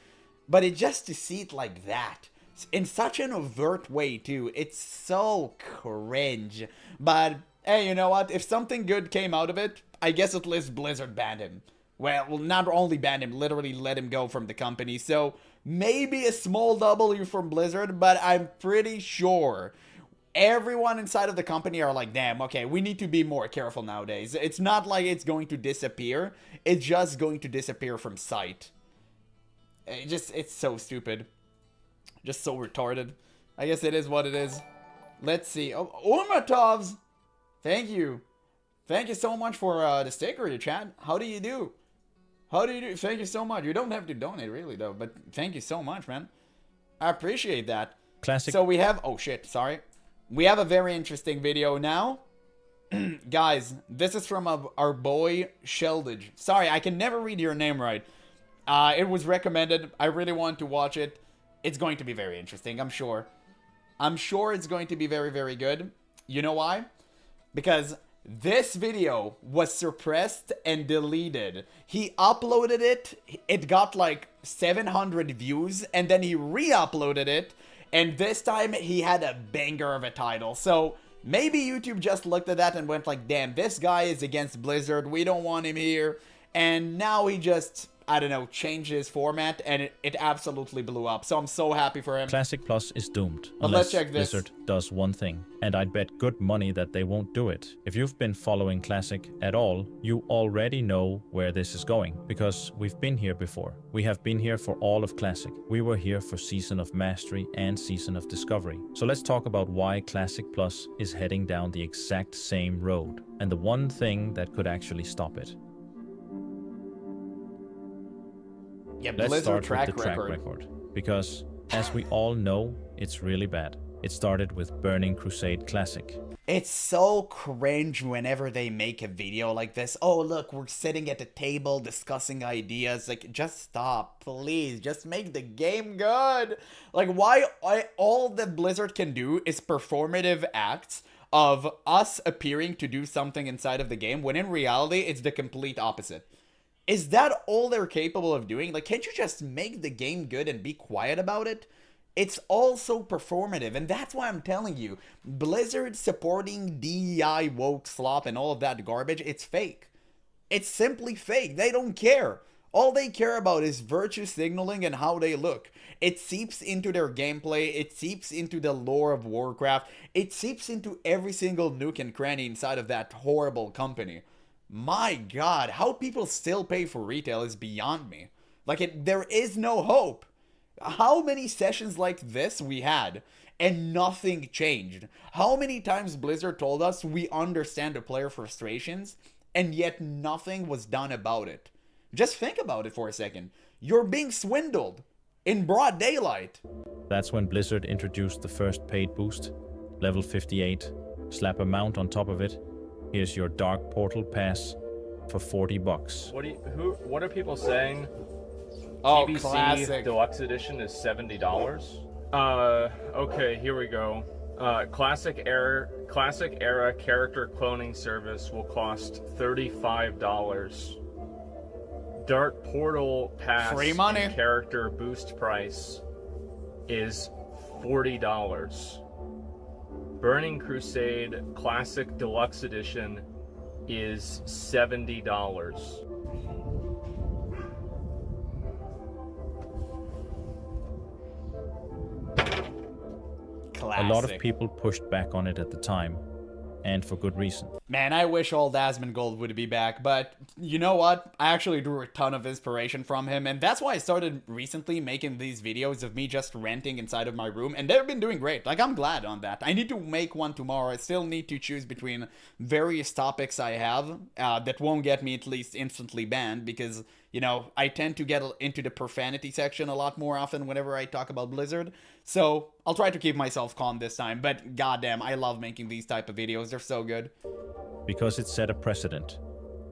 but it just to see it like that, in such an overt way, too, it's so cringe. But, hey, you know what? If something good came out of it, I guess at least Blizzard banned him. Well, not only banned him, literally let him go from the company. So, maybe a small W from Blizzard, but I'm pretty sure everyone inside of the company are like, damn, okay, we need to be more careful nowadays. It's not like it's going to disappear. It's just going to disappear from sight. It's so stupid. Just so retarded. I guess it is what it is. Let's see. Oh, Urmatovs! Thank you. Thank you so much for the sticker, chat. How do you do? How do you do? Thank you so much. You don't have to donate, really, though. But thank you so much, man. I appreciate that. Classic. So we have... Oh, shit. Sorry. We have a very interesting video now. Guys, this is from our boy, Sheldage. Sorry, I can never read your name right. It was recommended. I really want to watch it. It's going to be very interesting, I'm sure. I'm sure it's going to be very, very good. You know why? Because this video was suppressed and deleted. He uploaded it. It got like 700 views. And then he re-uploaded it. And this time he had a banger of a title. So maybe YouTube just looked at that and went like, damn, this guy is against Blizzard. We don't want him here. And now he just, I don't know, changed his format. And it absolutely blew up. So I'm so happy for him. Classic Plus is doomed. But Unless let's check this. Blizzard does one thing. And I'd bet good money that they won't do it. If you've been following Classic at all, you already know where this is going. Because we've been here before. We have been here for all of Classic. We were here for Season of Mastery and Season of Discovery. So let's talk about why Classic Plus is heading down the exact same road. And the one thing that could actually stop it. Yeah, Let's Blizzard start with the track record. Because, as we all know, it's really bad. It started with Burning Crusade Classic. It's so cringe whenever they make a video like this. Oh, look, we're sitting at the table discussing ideas. Like, just stop, please. Just make the game good. Like, why all that Blizzard can do is performative acts of us appearing to do something inside of the game, when in reality, it's the complete opposite. Is that all they're capable of doing? Like, can't you just make the game good and be quiet about it? It's also performative, and that's why I'm telling you, Blizzard supporting DEI, woke, slop, and all of that garbage, it's fake. It's simply fake. They don't care. All they care about is virtue signaling and how they look. It seeps into their gameplay, it seeps into the lore of Warcraft, it seeps into every single nook and cranny inside of that horrible company. My god, how people still pay for retail is beyond me. Like, there is no hope. How many sessions like this we had and nothing changed? How many times Blizzard told us we understand the player frustrations and yet nothing was done about it? Just think about it for a second. You're being swindled in broad daylight. That's when Blizzard introduced the first paid boost, level 58. Slap a mount on top of it. Here's your Dark Portal Pass for $40. What are people saying? Oh, PVC classic. Deluxe Edition is $70. Okay, here we go. Classic era character cloning service will cost $35. Dark Portal Pass Free money. and character boost price is $40. Burning Crusade Classic Deluxe Edition is $70. A lot of people pushed back on it at the time, and for good reason. Man, I wish old Asmongold would be back, but you know what? I actually drew a ton of inspiration from him, and that's why I started recently making these videos of me just ranting inside of my room, and they've been doing great. Like, I'm glad on that. I need to make one tomorrow. I still need to choose between various topics I have that won't get me at least instantly banned, because, you know, I tend to get into the profanity section a lot more often whenever I talk about Blizzard. So I'll try to keep myself calm this time, but goddamn, I love making these type of videos. They're so good. Because it set a precedent.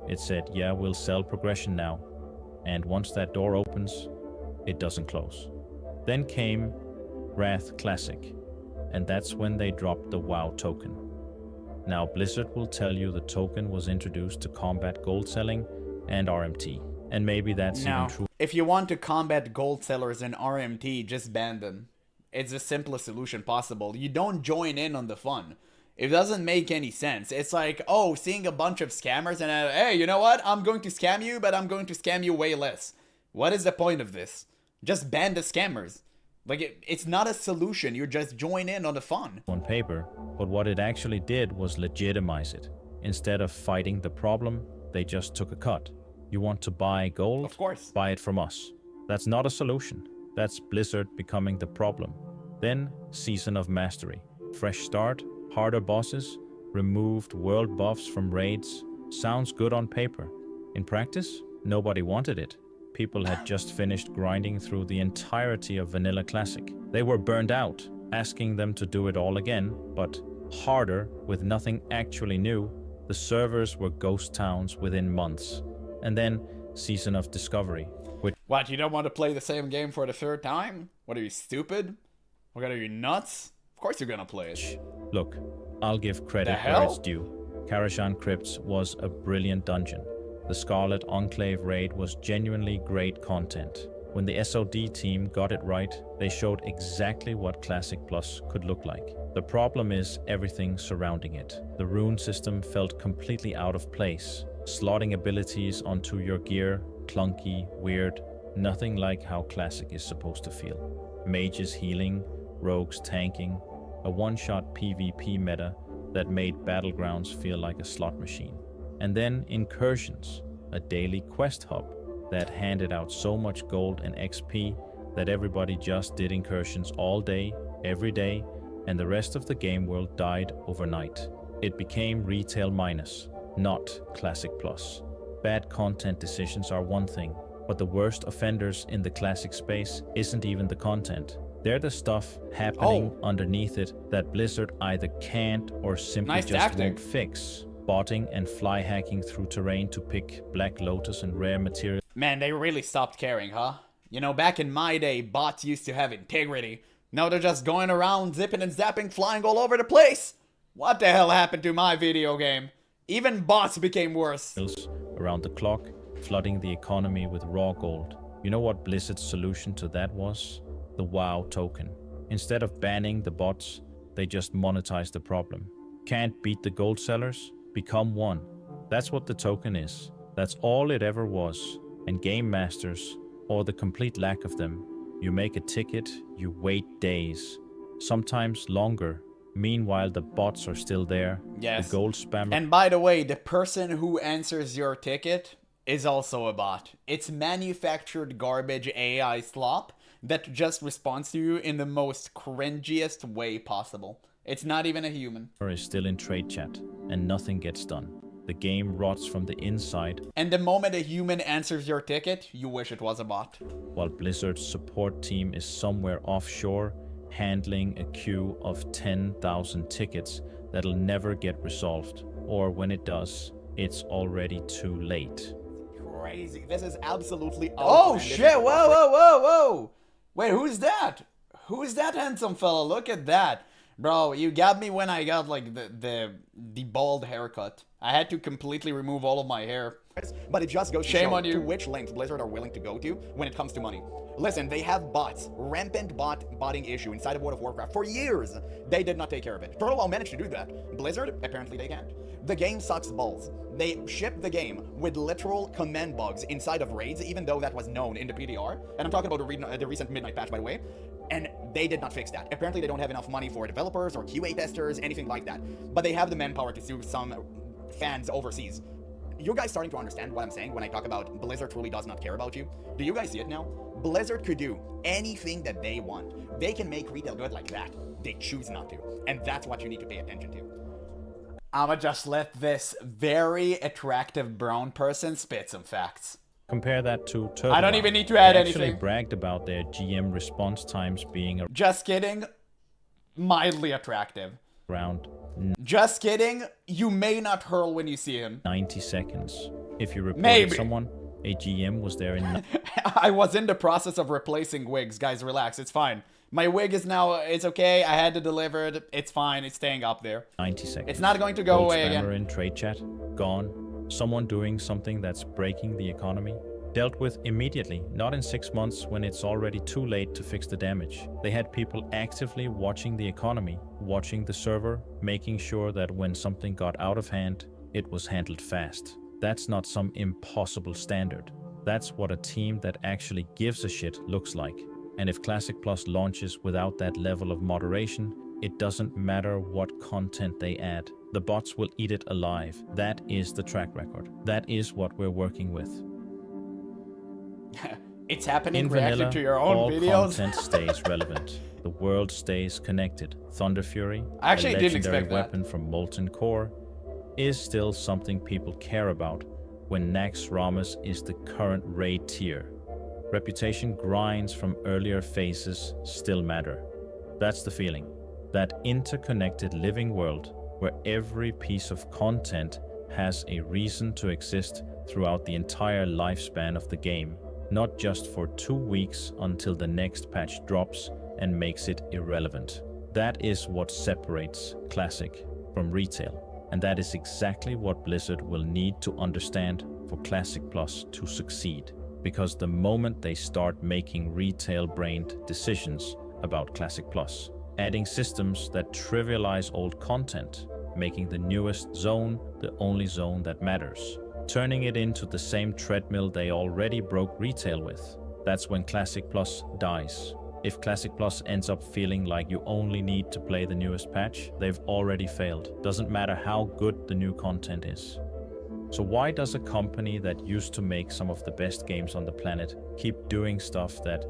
It said, yeah, we'll sell progression now. And once that door opens, it doesn't close. Then came Wrath Classic, and that's when they dropped the WoW token. Now Blizzard will tell you the token was introduced to combat gold selling and RMT. And maybe that's even true. If you want to combat gold sellers and RMT, just ban them. It's the simplest solution possible. You don't join in on the fun. It doesn't make any sense. It's like, oh, seeing a bunch of scammers and, hey, you know what? I'm going to scam you, but I'm going to scam you way less. What is the point of this? Just ban the scammers. Like, it's not a solution. You just join in on the fun. On paper, but what it actually did was legitimize it. Instead of fighting the problem, they just took a cut. You want to buy gold? Of course. Buy it from us. That's not a solution. That's Blizzard becoming the problem. Then, Season of Mastery. Fresh start, harder bosses, removed world buffs from raids. Sounds good on paper. In practice, nobody wanted it. People had just finished grinding through the entirety of Vanilla Classic. They were burned out, asking them to do it all again, but harder with nothing actually new. The servers were ghost towns within months. And then, Season of Discovery. What, you don't want to play the same game for the third time? What, are you stupid? What, are you nuts? Of course you're gonna play it. Look, I'll give credit where it's due. Karashan Crypts was a brilliant dungeon. The Scarlet Enclave raid was genuinely great content. When the SOD team got it right, they showed exactly what Classic Plus could look like. The problem is everything surrounding it. The rune system felt completely out of place. Slotting abilities onto your gear, clunky, weird, nothing like how Classic is supposed to feel. Mages healing, rogues tanking, a one-shot PvP meta that made Battlegrounds feel like a slot machine. And then Incursions, a daily quest hub that handed out so much gold and XP that everybody just did Incursions all day, every day, and the rest of the game world died overnight. It became retail minus, not Classic Plus. Bad content decisions are one thing, but the worst offenders in the Classic space isn't even the content. They're the stuff happening underneath it that Blizzard either can't or simply Nice just tactic. won't fix. Botting and fly hacking through terrain to pick Black Lotus and rare materials. Man, they really stopped caring, huh? You know, back in my day, bots used to have integrity. Now they're just going around zipping and zapping, flying all over the place. What the hell happened to my video game? Even bots became worse. Around the clock, flooding the economy with raw gold. You know what Blizzard's solution to that was? The WoW token. Instead of banning the bots, they just monetize the problem. Can't beat the gold sellers? Become one. That's what the token is. That's all it ever was. And game masters, or the complete lack of them, you make a ticket, you wait days, sometimes longer. Meanwhile, the bots are still there. Yes. The gold spammer. And by the way, the person who answers your ticket is also a bot. It's manufactured garbage AI slop that just responds to you in the most cringiest way possible. It's not even a human. Is still in trade chat, and nothing gets done. The game rots from the inside. And the moment a human answers your ticket, you wish it was a bot. While Blizzard's support team is somewhere offshore, handling a queue of 10,000 tickets that'll never get resolved. Or when it does, it's already too late. Crazy. This is absolutely Oh, outlandish. shit. Whoa, whoa, whoa, whoa. Wait, who's that? Who's that handsome fella? Look at that. Bro, you got me when I got like the bald haircut. I had to completely remove all of my hair. But it just goes to Shame show on you. to which lengths Blizzard are willing to go to when it comes to money. Listen, they have bots, rampant botting issue inside of World of Warcraft for years. They did not take care of it. Turtle WoW managed to do that. Blizzard, apparently they can't. The game sucks balls. They shipped the game with literal command bugs inside of raids, even though that was known in the PDR. And I'm talking about the recent Midnight patch, by the way. And they did not fix that. Apparently they don't have enough money for developers or QA testers, anything like that. But they have the manpower to sue some fans overseas. You guys starting to understand what I'm saying when I talk about Blizzard truly does not care about you? Do you guys see it now? Blizzard could do anything that they want. They can make retail good like that. They choose not to. And that's what you need to pay attention to. I'ma just let this very attractive brown person spit some facts. Compare that to Turtle I don't WoW. even need to add They actually anything. bragged about their GM response times being Just kidding. Mildly attractive. around Just kidding. You may not hurl when you see him. 90 seconds. If you reported Maybe. someone, a GM was there in I was in the process of replacing wigs. Guys, relax. It's fine. My wig is now, it's okay. I had it delivered. It's fine. It's staying up there. 90 seconds. It's not going to go Gold away spammer again. in trade chat, gone. Someone doing something that's breaking the economy, dealt with immediately, not in 6 months when it's already too late to fix the damage. They had people actively watching the economy, watching the server, making sure that when something got out of hand, it was handled fast. That's not some impossible standard. That's what a team that actually gives a shit looks like. And if Classic Plus launches without that level of moderation, it doesn't matter what content they add. The bots will eat it alive. That is the track record. That is what we're working with. It's happening. In Reaction vanilla, to your own all videos. content stays relevant. The world stays connected. Thunder Fury, I actually a didn't legendary expect that. weapon from Molten Core, is still something people care about when Nax Ramus is the current raid tier. Reputation grinds from earlier phases still matter. That's the feeling. That interconnected living world where every piece of content has a reason to exist throughout the entire lifespan of the game, not just for 2 weeks until the next patch drops and makes it irrelevant. That is what separates Classic from retail, and that is exactly what Blizzard will need to understand for Classic Plus to succeed, because the moment they start making retail-brained decisions about Classic Plus, adding systems that trivialize old content, making the newest zone the only zone that matters, turning it into the same treadmill they already broke retail with, that's when Classic Plus dies. If Classic Plus ends up feeling like you only need to play the newest patch, they've already failed. Doesn't matter how good the new content is. So why does a company that used to make some of the best games on the planet keep doing stuff that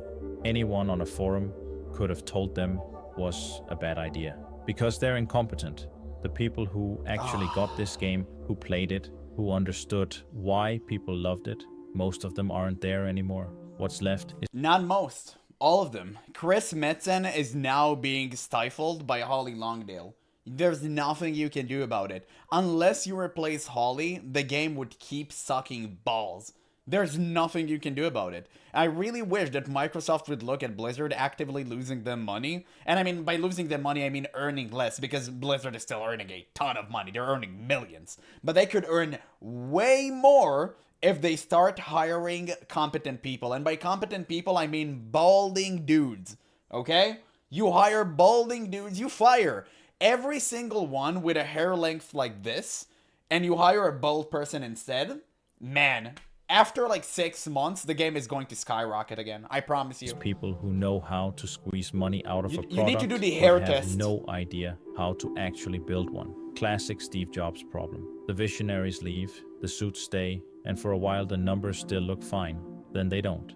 anyone on a forum could have told them was a bad idea? Because they're incompetent. The people who actually got this game, who played it, who understood why people loved it, most of them aren't there anymore. What's left is Not most. All of them. Chris Metzen is now being stifled by Holly Longdale. There's nothing you can do about it. Unless you replace Holly, the game would keep sucking balls. There's nothing you can do about it. I really wish that Microsoft would look at Blizzard actively losing them money. And I mean, by losing them money, I mean earning less, because Blizzard is still earning a ton of money. They're earning millions. But they could earn way more if they start hiring competent people. And by competent people, I mean balding dudes. Okay? You hire balding dudes, you fire every single one with a hair length like this, and you hire a bald person instead. Man, after like 6 months, the game is going to skyrocket again. I promise you. People who know how to squeeze money out of a product, you need to do the but hair have test. no idea how to actually build one. Classic Steve Jobs problem. The visionaries leave, the suits stay, and for a while the numbers still look fine. Then they don't.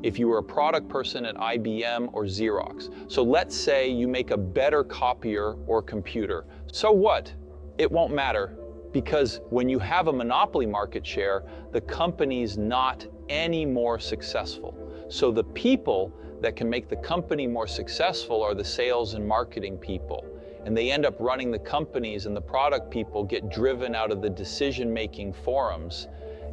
If you were a product person at IBM or Xerox. So let's say you make a better copier or computer. So what? It won't matter, because when you have a monopoly market share, the company's not any more successful. So the people that can make the company more successful are the sales and marketing people. And they end up running the companies, and the product people get driven out of the decision-making forums.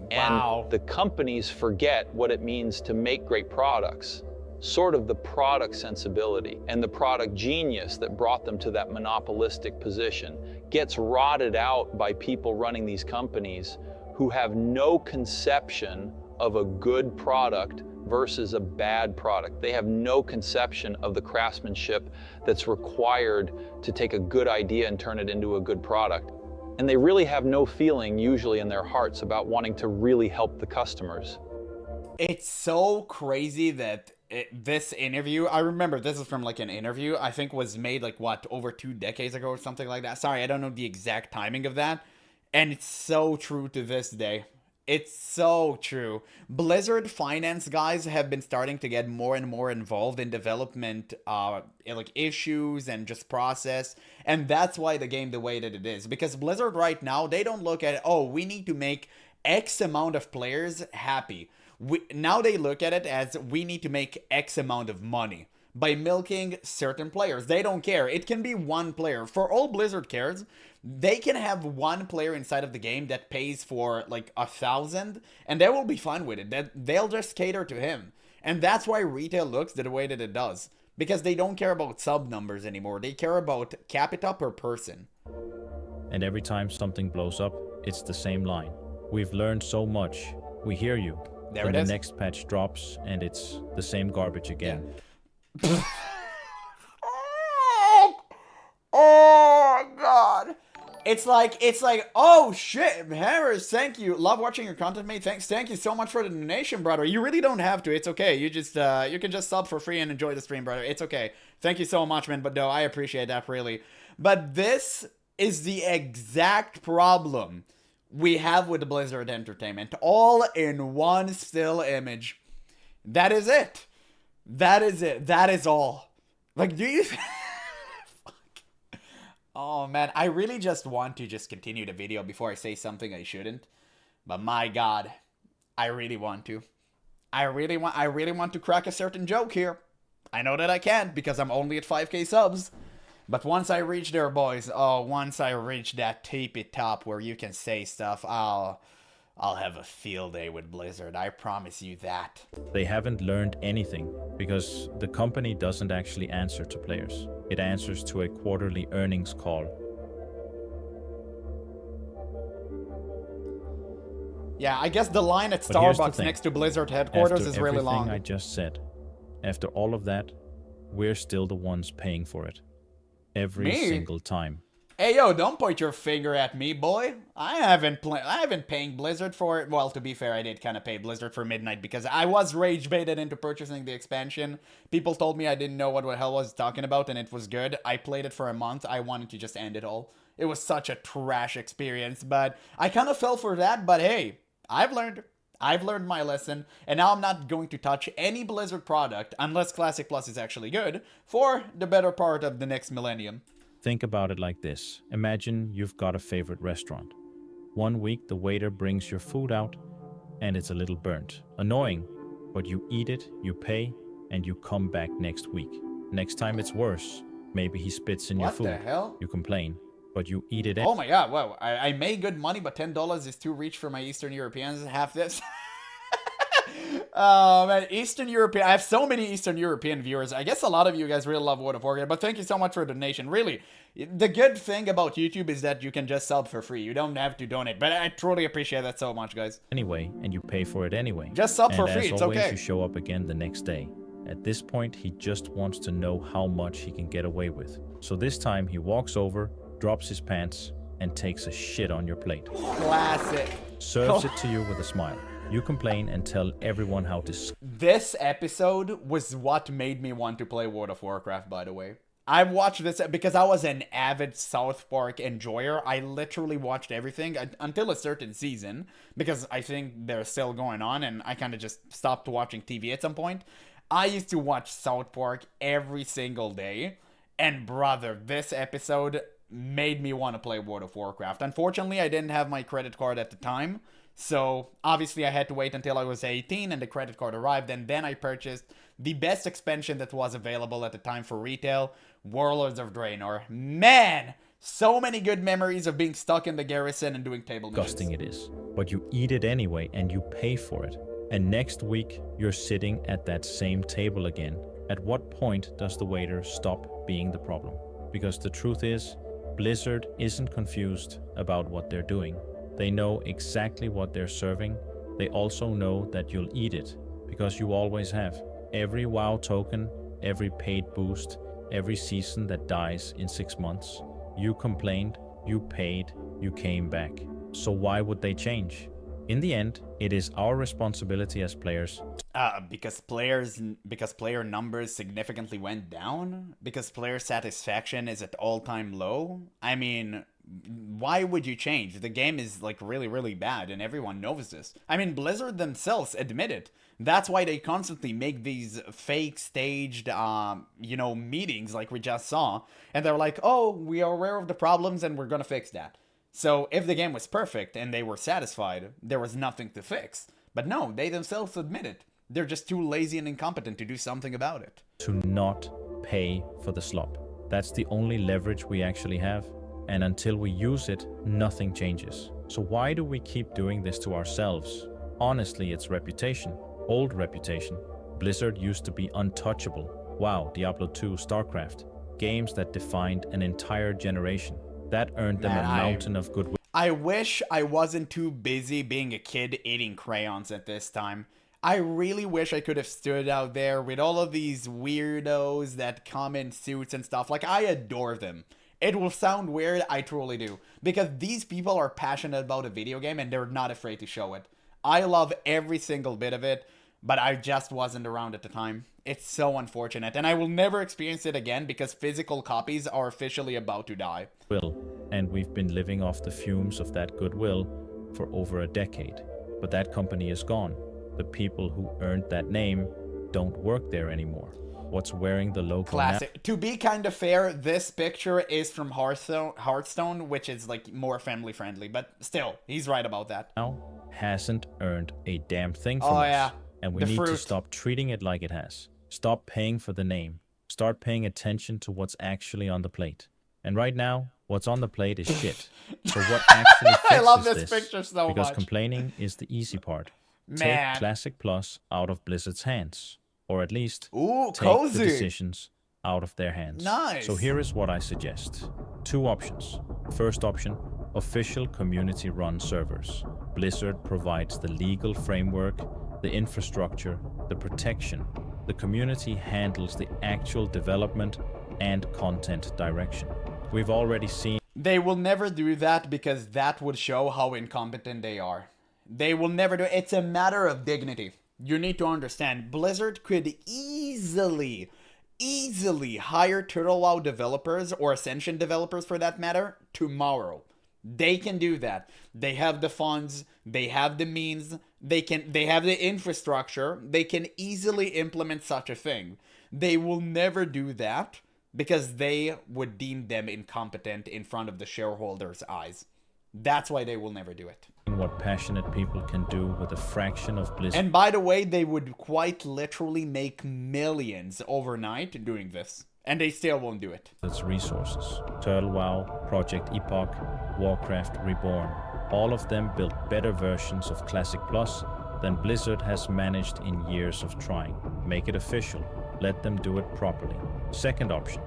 Wow. And the companies forget what it means to make great products. Sort of the product sensibility and the product genius that brought them to that monopolistic position gets rotted out by people running these companies who have no conception of a good product versus a bad product. They have no conception of the craftsmanship that's required to take a good idea and turn it into a good product. And they really have no feeling, usually in their hearts, about wanting to really help the customers. It's so crazy that this interview, I remember this is from like an interview, I think was made like what, over 2 decades ago or something like that. Sorry, I don't know the exact timing of that. And it's so true to this day. It's so true. Blizzard finance guys have been starting to get more and more involved in development like issues and just process. And that's why the game the way that it is. Because Blizzard right now, they don't look at, oh, we need to make X amount of players happy. Now they look at it as we need to make X amount of money by milking certain players. They don't care. It can be one player. For all Blizzard cares, they can have one player inside of the game that pays for like 1,000, and they will be fine with it. They'll just cater to him. And that's why retail looks the way that it does. Because they don't care about sub numbers anymore. They care about capita per person. And every time something blows up, it's the same line. We've learned so much. We hear you. There then it the is. next patch drops and it's the same garbage again. Oh God. It's like, oh shit, Hammers, thank you. Love watching your content, mate. Thank you so much for the donation, brother. You really don't have to. It's okay. You just, you can just sub for free and enjoy the stream, brother. It's okay. Thank you so much, man. But no, I appreciate that, really. But this is the exact problem we have with Blizzard Entertainment. All in one still image. That is it. That is it. That is all. Like, do you... Oh man, I really just want to just continue the video before I say something I shouldn't. But my God, I really want to. I really want to crack a certain joke here. I know that I can't because I'm only at 5k subs. But once I reach there, boys, once I reach that tippy top where you can say stuff, I'll have a field day with Blizzard. I promise you that. They haven't learned anything because the company doesn't actually answer to players. It answers to a quarterly earnings call. Yeah, I guess the line at But here's the Starbucks thing. next to Blizzard headquarters After is really long. everything I just said, after all of that, we're still the ones paying for it. Every Me? single time. Hey yo, don't point your finger at me, boy. I haven't paying Blizzard for it. Well, to be fair, I did kind of pay Blizzard for Midnight because I was rage baited into purchasing the expansion. People told me I didn't know what the hell I was talking about, and it was good. I played it for a month. I wanted to just end it all. It was such a trash experience, but I kind of fell for that. But hey, I've learned my lesson, and now I'm not going to touch any Blizzard product unless Classic Plus is actually good for the better part of the next millennium. Think about it like this. Imagine you've got a favorite restaurant. One week the waiter brings your food out and it's a little burnt. Annoying, but you eat it, you pay, and you come back next week. Next time it's worse. Maybe he spits in your What food. the hell? You complain, but you eat it. Oh my god, wow. I made good money, but $10 is too rich for my Eastern Europeans. Half this. Oh man, Eastern European. I have so many Eastern European viewers. I guess a lot of you guys really love World of Warcraft, but thank you so much for the donation. Really, the good thing about YouTube is that you can just sub for free. You don't have to donate, but I truly appreciate that so much, guys. Anyway, and you pay for it anyway. Just sub for And free, as it's always, okay. you show up again the next day. At this point, he just wants to know how much he can get away with. So this time, he walks over, drops his pants, and takes a shit on your plate. Classic. Serves it to you with a smile. You complain and tell everyone how This episode was what made me want to play World of Warcraft, by the way. I watched this because I was an avid South Park enjoyer. I literally watched everything until a certain season because I think they're still going on and I kind of just stopped watching TV at some point. I used to watch South Park every single day. And brother, this episode made me want to play World of Warcraft. Unfortunately, I didn't have my credit card at the time. So obviously I had to wait until I was 18 and the credit card arrived, and then I purchased the best expansion that was available at the time for retail, Warlords of Draenor. Man, so many good memories of being stuck in the garrison and doing table missions. disgusting it is. But you eat it anyway and you pay for it. And next week, you're sitting at that same table again. At what point does the waiter stop being the problem? Because the truth is, Blizzard isn't confused about what they're doing. They know exactly what they're serving. They also know that you'll eat it, because you always have. Every WoW token, every paid boost, every season that dies in 6 months. You complained, you paid, you came back. So why would they change? In the end, it is our responsibility as players. Because player numbers significantly went down? Because player satisfaction is at all-time low? I mean, why would you change? The game is like really, really bad and everyone knows this. I mean, Blizzard themselves admit it. That's why they constantly make these fake staged, meetings like we just saw. And they're like, oh, we are aware of the problems and we're gonna fix that. So if the game was perfect and they were satisfied, there was nothing to fix. But no, they themselves admit it. They're just too lazy and incompetent to do something about it. To not pay for the slop. That's the only leverage we actually have. And until we use it, nothing changes. So why do we keep doing this to ourselves? Honestly, it's reputation. Old reputation. Blizzard used to be untouchable. WoW, Diablo 2, StarCraft. Games that defined an entire generation. That earned them a mountain of goodwill. I wish I wasn't too busy being a kid eating crayons at this time. I really wish I could have stood out there with all of these weirdos that come in suits and stuff. Like, I adore them. It will sound weird, I truly do. Because these people are passionate about a video game and they're not afraid to show it. I love every single bit of it, but I just wasn't around at the time. It's so unfortunate, and I will never experience it again because physical copies are officially about to die. And we've been living off the fumes of that goodwill for over a decade. But that company is gone. The people who earned that name don't work there anymore. What's wearing the logo Classic. To be kind of fair, this picture is from Hearthstone, which is like more family friendly, but still, he's right about that. now hasn't earned a damn thing from Oh us. yeah, And we the need to fruit. stop treating it like it has. Stop paying for the name. Start paying attention to what's actually on the plate. And right now, what's on the plate is shit. So what actually fixes I love this picture so because much. complaining is the easy part. Man. Take Classic Plus out of Blizzard's hands. Or at least Ooh, take the cozy. decisions out of their hands. Nice. So here is what I suggest. 2 options. First option, official community-run servers. Blizzard provides the legal framework, the infrastructure, the protection. The community handles the actual development and content direction. We've already seen They will never do that because that would show how incompetent they are. They will never do it. It's a matter of dignity. You need to understand, Blizzard could easily hire Turtle WoW developers or Ascension developers for that matter tomorrow. They can do that. They have the funds, they have the means, they have the infrastructure, they can easily implement such a thing. They will never do that because they would deem them incompetent in front of the shareholders' eyes. That's why they will never do it. What passionate people can do with a fraction of Blizzard. And by the way, they would quite literally make millions overnight doing this. And they still won't do it. Its resources. Turtle WoW, Project Epoch, Warcraft Reborn. All of them built better versions of Classic Plus than Blizzard has managed in years of trying. Make it official. Let them do it properly. Second option.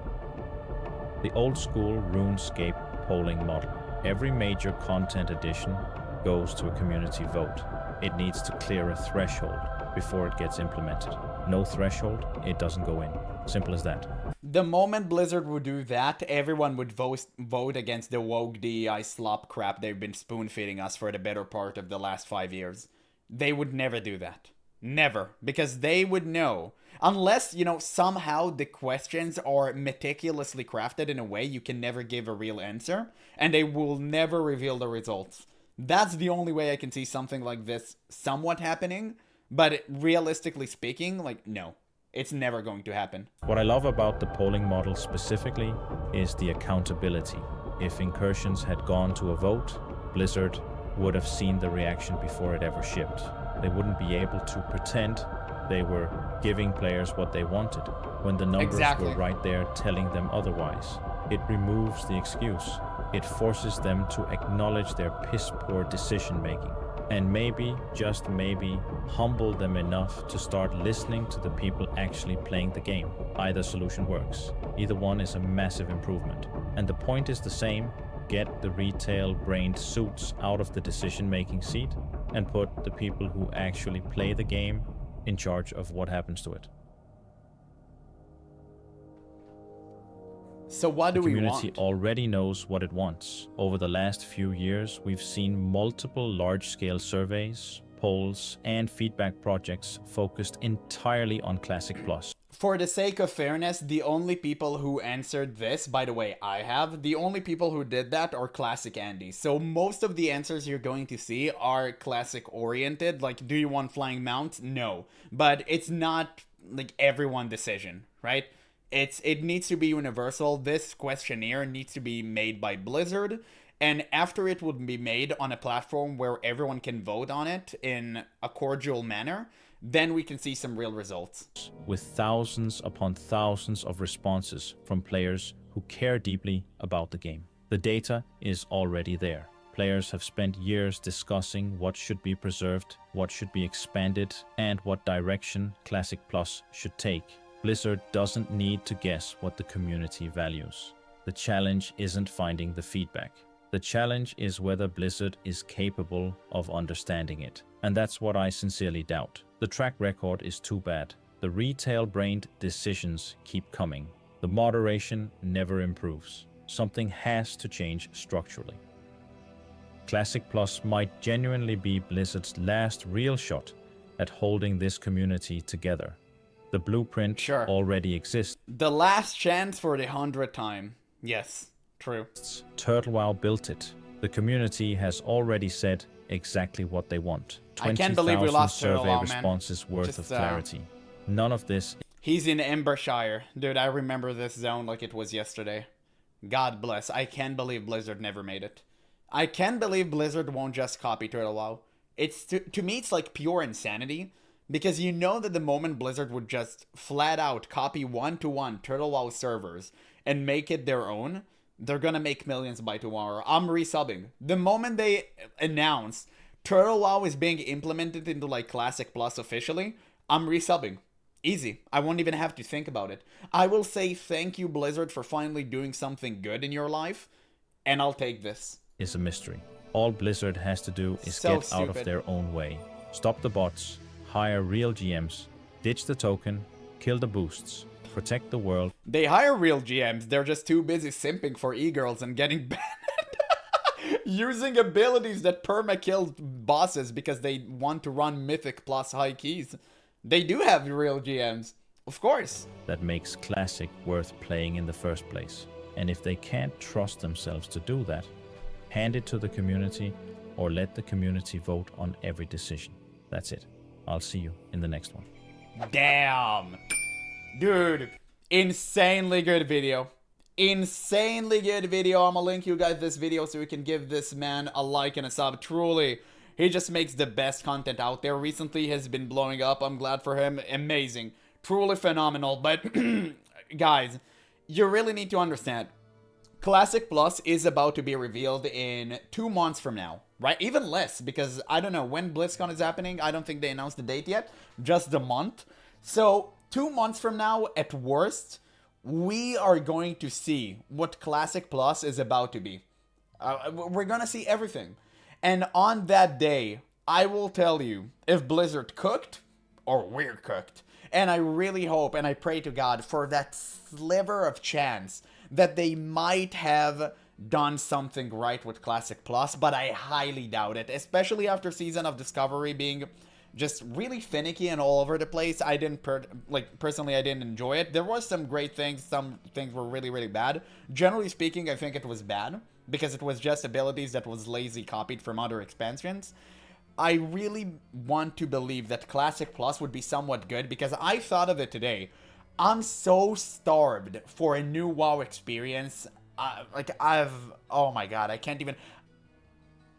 The old school RuneScape polling model. Every major content addition goes to a community vote. It needs to clear a threshold before it gets implemented. No threshold, it doesn't go in. Simple as that. The moment Blizzard would do that, everyone would vote against the woke DEI slop crap they've been spoon-feeding us for the better part of the last 5 years. They would never do that. Never. Because they would know. Unless, you know, somehow the questions are meticulously crafted in a way you can never give a real answer, and they will never reveal the results. That's the only way I can see something like this somewhat happening, but realistically speaking, like, no. It's never going to happen. What I love about the polling model specifically is the accountability. If Incursions had gone to a vote, Blizzard would have seen the reaction before it ever shipped. They wouldn't be able to pretend they were giving players what they wanted when the numbers were right there telling them otherwise. It removes the excuse. It forces them to acknowledge their piss-poor decision-making. And maybe, just maybe, humble them enough to start listening to the people actually playing the game. Either solution works. Either one is a massive improvement. And the point is the same. Get the retail-brained suits out of the decision-making seat and put the people who actually play the game in charge of what happens to it. So what do we want? The community already knows what it wants. Over the last few years, we've seen multiple large-scale surveys, polls, and feedback projects focused entirely on Classic Plus. For the sake of fairness, the only people who answered this, by the way, the only people who did that are Classic Andy. So most of the answers you're going to see are Classic-oriented, like, do you want flying mounts? No. But it's not, like, everyone decision, right? It needs to be universal. This questionnaire needs to be made by Blizzard, and after it would be made on a platform where everyone can vote on it in a cordial manner, then we can see some real results. With thousands upon thousands of responses from players who care deeply about the game. The data is already there. Players have spent years discussing what should be preserved, what should be expanded, and what direction Classic Plus should take. Blizzard doesn't need to guess what the community values. The challenge isn't finding the feedback. The challenge is whether Blizzard is capable of understanding it. And that's what I sincerely doubt. The track record is too bad. The retail-brained decisions keep coming. The moderation never improves. Something has to change structurally. Classic Plus might genuinely be Blizzard's last real shot at holding this community together. The blueprint already exists. The last chance for the 100th time. Yes, true. Turtle WoW built it. The community has already said exactly what they want. I can't believe we lost survey Turtle WoW, responses worth of clarity. None of this. He's in Embershire. Dude, I remember this zone like it was yesterday. God bless. I can't believe Blizzard never made it. I can't believe Blizzard won't just copy Turtle WoW. It's to me, it's like pure insanity. Because you know that the moment Blizzard would just flat out copy one-to-one Turtle WoW servers and make it their own, they're gonna make millions by tomorrow. I'm resubbing. The moment they announce Turtle WoW is being implemented into like Classic Plus officially, I'm resubbing. Easy. I won't even have to think about it. I will say thank you, Blizzard, for finally doing something good in your life, and I'll take this. Is a mystery. All Blizzard has to do is get out of their own way. Stop the bots. Hire real GMs, ditch the token, kill the boosts, protect the world. They hire real GMs, they're just too busy simping for e-girls and getting banned. Using abilities that perma-kill bosses because they want to run Mythic plus high keys. They do have real GMs, of course. That makes Classic worth playing in the first place. And if they can't trust themselves to do that, hand it to the community or let the community vote on every decision. That's it. I'll see you in the next one. Damn. Dude, insanely good video. Insanely good video. I'm gonna link you guys this video so you can give this man a like and a sub. Truly, he just makes the best content out there. Recently has been blowing up. I'm glad for him. Amazing. Truly phenomenal. But guys, you really need to understand, Classic Plus is about to be revealed in 2 months from now, right? Even less, because I don't know when BlizzCon is happening. I don't think they announced the date yet, just the month. So 2 months from now, at worst, we are going to see what Classic Plus is about to be. We're gonna see everything. And on that day, I will tell you if Blizzard cooked or we're cooked. And I really hope and I pray to God for that sliver of chance that they might have done something right with Classic Plus, but I highly doubt it, especially after Season of Discovery being just really finicky and all over the place. I didn't, personally, I didn't enjoy it. There was some great things, some things were really, really bad. Generally speaking, I think it was bad, because it was just abilities that was lazy copied from other expansions. I really want to believe that Classic Plus would be somewhat good, because I thought of it today. I'm so starved for a new WoW experience. Oh my god, I can't even...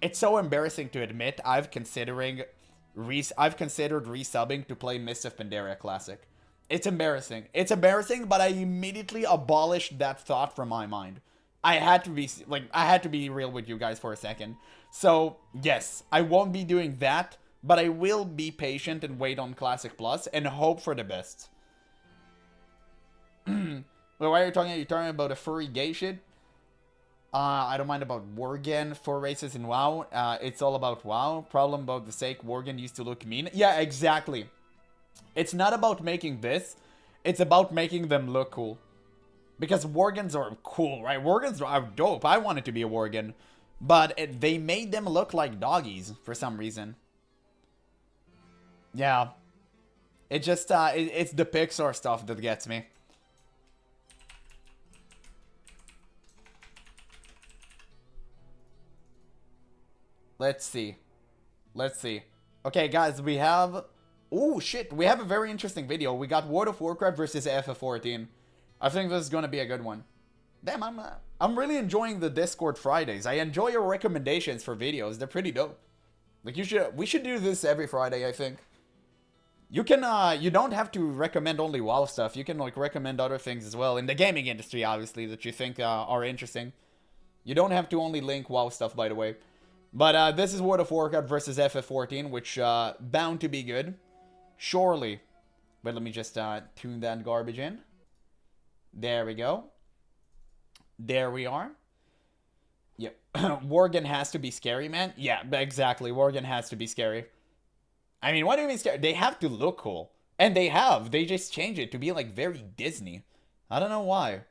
It's so embarrassing to admit, I've considered resubbing to play Mists of Pandaria Classic. It's embarrassing. It's embarrassing, but I immediately abolished that thought from my mind. I had to be real with you guys for a second. So, yes, I won't be doing that, but I will be patient and wait on Classic Plus and hope for the best. Wait, why are you talking? Are you talking about a furry gay shit? I don't mind about Worgen for races in WoW. It's all about WoW. Problem about the sake Worgen used to look mean. Yeah, exactly. It's not about making this. It's about making them look cool. Because Worgens are cool, right? Worgens are dope. I wanted to be a Worgen. But they made them look like doggies for some reason. Yeah. It just, it's the Pixar stuff that gets me. Let's see. Let's see. Okay, guys, we have... Oh, shit. We have a very interesting video. We got World of Warcraft versus FF14. I think this is going to be a good one. Damn, I'm really enjoying the Discord Fridays. I enjoy your recommendations for videos. They're pretty dope. Like, we should do this every Friday, I think. You can, you don't have to recommend only WoW stuff. You can, like, recommend other things as well. In the gaming industry, obviously, that you think are interesting. You don't have to only link WoW stuff, by the way. But this is World of Warcraft versus FF14, which bound to be good. Surely. But let me just tune that garbage in. There we go. There we are. Yep. Worgen has to be scary, man. Yeah, exactly. Worgen has to be scary. I mean, what do you mean scary? They have to look cool. And they have. They just changed it to be, like, very Disney. I don't know why.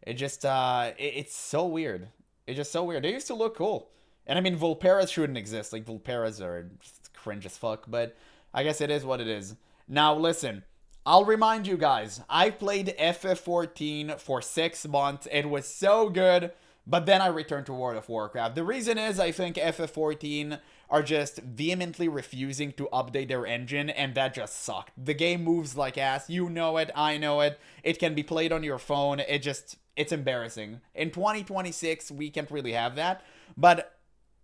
It just, it's so weird. It's just so weird. They used to look cool. And I mean, Vulperas shouldn't exist. Like, Vulperas are just cringe as fuck. But I guess it is what it is. Now, listen. I'll remind you guys. I played FF14 for 6 months. It was so good. But then I returned to World of Warcraft. The reason is I think FF14 are just vehemently refusing to update their engine. And that just sucked. The game moves like ass. You know it. I know it. It can be played on your phone. It's embarrassing. In 2026, we can't really have that. But...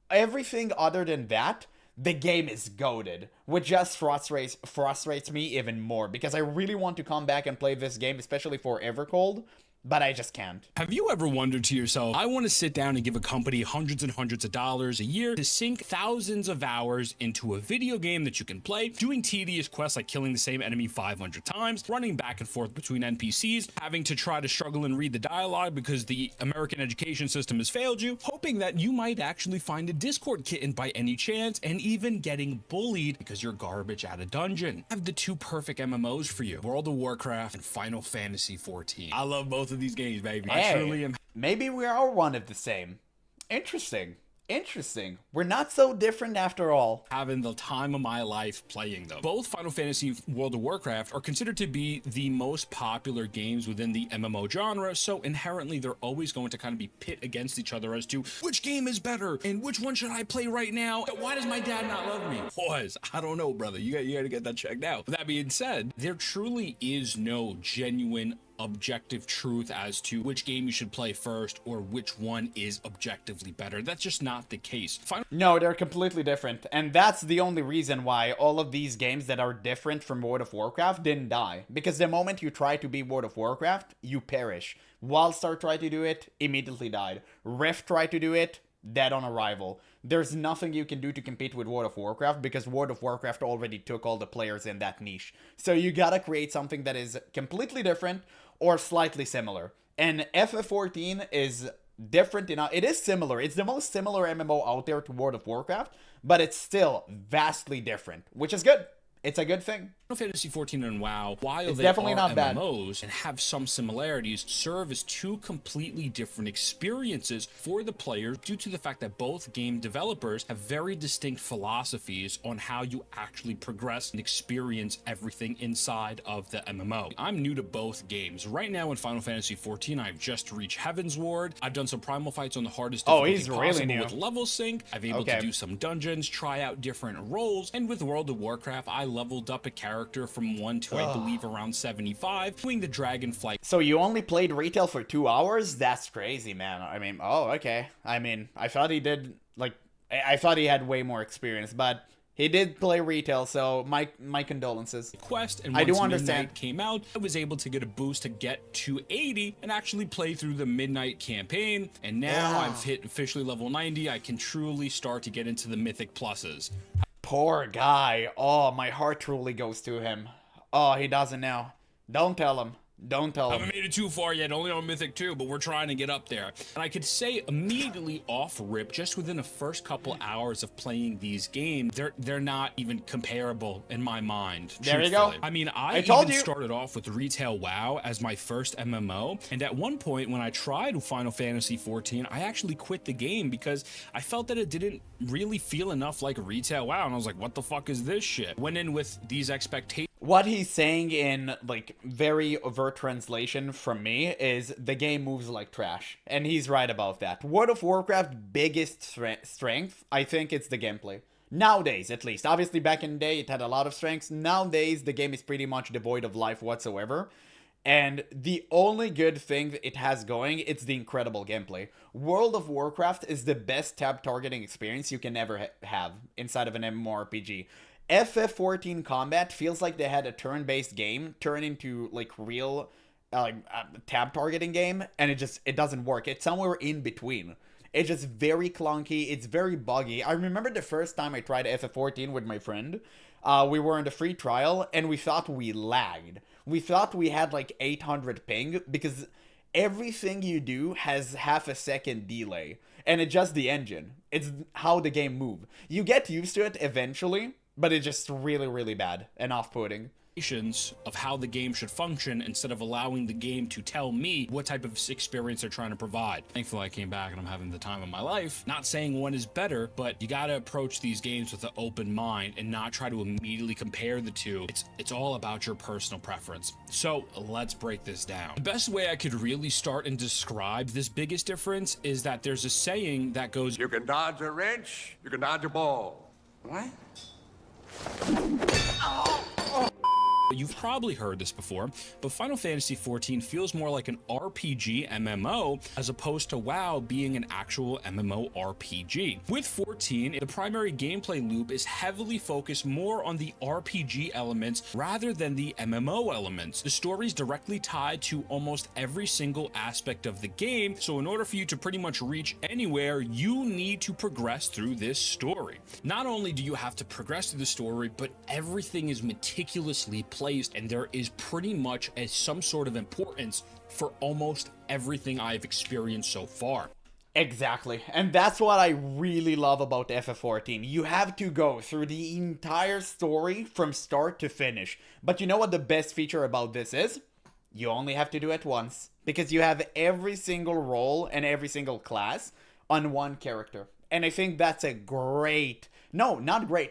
everything other than that, the game is goated, which just frustrates me even more, because I really want to come back and play this game, especially for Evercold, but I just can't. Have you ever wondered to yourself, I want to sit down and give a company hundreds and hundreds of dollars a year to sink thousands of hours into a video game that you can play, doing tedious quests like killing the same enemy 500 times, running back and forth between NPCs, having to try to struggle and read the dialogue because the American education system has failed you, hoping that you might actually find a Discord kitten by any chance, and even getting bullied because you're garbage at a dungeon? I have the 2 perfect MMOs for you, World of Warcraft and Final Fantasy XIV. I love both of these games, baby. Hey, I truly am. Maybe we are one of the same. Interesting. Interesting. We're not so different after all. Having the time of my life playing them. Both Final Fantasy and World of Warcraft are considered to be the most popular games within the MMO genre, so inherently they're always going to kind of be pit against each other as to which game is better and which one should I play right now? Why does my dad not love me? Boys, I don't know, brother. You got to get that checked out. With that being said, there truly is no genuine objective truth as to which game you should play first or which one is objectively better. That's just not the case. No, they're completely different. And that's the only reason why all of these games that are different from World of Warcraft didn't die. Because the moment you try to be World of Warcraft, you perish. Wildstar tried to do it, immediately died. Rift tried to do it, dead on arrival. There's nothing you can do to compete with World of Warcraft because World of Warcraft already took all the players in that niche. So you gotta create something that is completely different or slightly similar. And FF14 is different enough. It is similar. It's the most similar MMO out there to World of Warcraft, but it's still vastly different, which is good. It's a good thing. Final Fantasy 14 and WoW, while It's they definitely are not bad. MMOs and have some similarities, serve as two completely different experiences for the players due to the fact that both game developers have very distinct philosophies on how you actually progress and experience everything inside of the MMO. I'm new to both games. Right now in Final Fantasy 14, I've just reached Heaven's Ward. I've done some primal fights on the hardest difficulty he's really possible new. with level sync. I've been able to do some dungeons, try out different roles, and with World of Warcraft, I leveled up a character from 1 to I believe around 75, doing the Dragonflight. So you only played retail for 2 hours? That's crazy, man. I mean, oh, okay. I mean, I thought he did, like, I thought he had way more experience, but he did play retail, so my condolences. Quest, and I do once understand. Midnight came out, I was able to get a boost to get to 80 and actually play through the Midnight campaign, and now I've hit officially level 90. I can truly start to get into the Mythic Pluses. Poor guy. Oh, my heart truly goes to him. Oh, he doesn't know. Don't tell him. Don't tell I him. haven't made it too far yet, only on Mythic 2, but we're trying to get up there. And I could say immediately off rip, just within the first couple hours of playing these games, they're not even comparable in my mind. There you go. I mean, I told even you. started off with Retail WoW as my first MMO, and at one point when I tried Final Fantasy 14, I actually quit the game because I felt that it didn't really feel enough like Retail WoW, and I was like, what the fuck is this shit? Went in with these expectations. What he's saying in, like, very overt translation from me is the game moves like trash. And he's right about that. World of Warcraft's biggest strength, I think it's the gameplay. Nowadays, at least. Obviously, back in the day, it had a lot of strengths. Nowadays, the game is pretty much devoid of life whatsoever. And the only good thing it has going, it's the incredible gameplay. World of Warcraft is the best tab targeting experience you can ever have inside of an MMORPG. FF14 combat feels like they had a turn-based game turn into like real tab targeting game, and it doesn't work. It's somewhere in between. It's just very clunky. It's very buggy. I remember the first time I tried FF14 with my friend. We were in the free trial, and we thought we lagged. We thought we had like 800 ping because everything you do has half a second delay, and it's just the engine. It's how the game moves. You get used to it eventually, but it's just really, really bad and off-putting. Of how the game should function instead of allowing the game to tell me what type of experience they're trying to provide. Thankfully, I came back and I'm having the time of my life. Not saying one is better, but you gotta approach these games with an open mind and not try to immediately compare the two. It's all about your personal preference. So let's break this down. The best way I could really start and describe this biggest difference is that there's a saying that goes, you can dodge a wrench, you can dodge a ball. What? You've probably heard this before, but Final Fantasy XIV feels more like an RPG MMO as opposed to WoW being an actual MMORPG. With 14, the primary gameplay loop is heavily focused more on the RPG elements rather than the MMO elements. The story is directly tied to almost every single aspect of the game, so in order for you to pretty much reach anywhere, you need to progress through this story. Not only do you have to progress through the story, but everything is meticulously placed, and there is pretty much some sort of importance for almost everything I've experienced so far. Exactly, and that's what I really love about FF14. You have to go through the entire story from start to finish. But you know what the best feature about this is? You only have to do it once, because you have every single role and every single class on one character. And I think that's a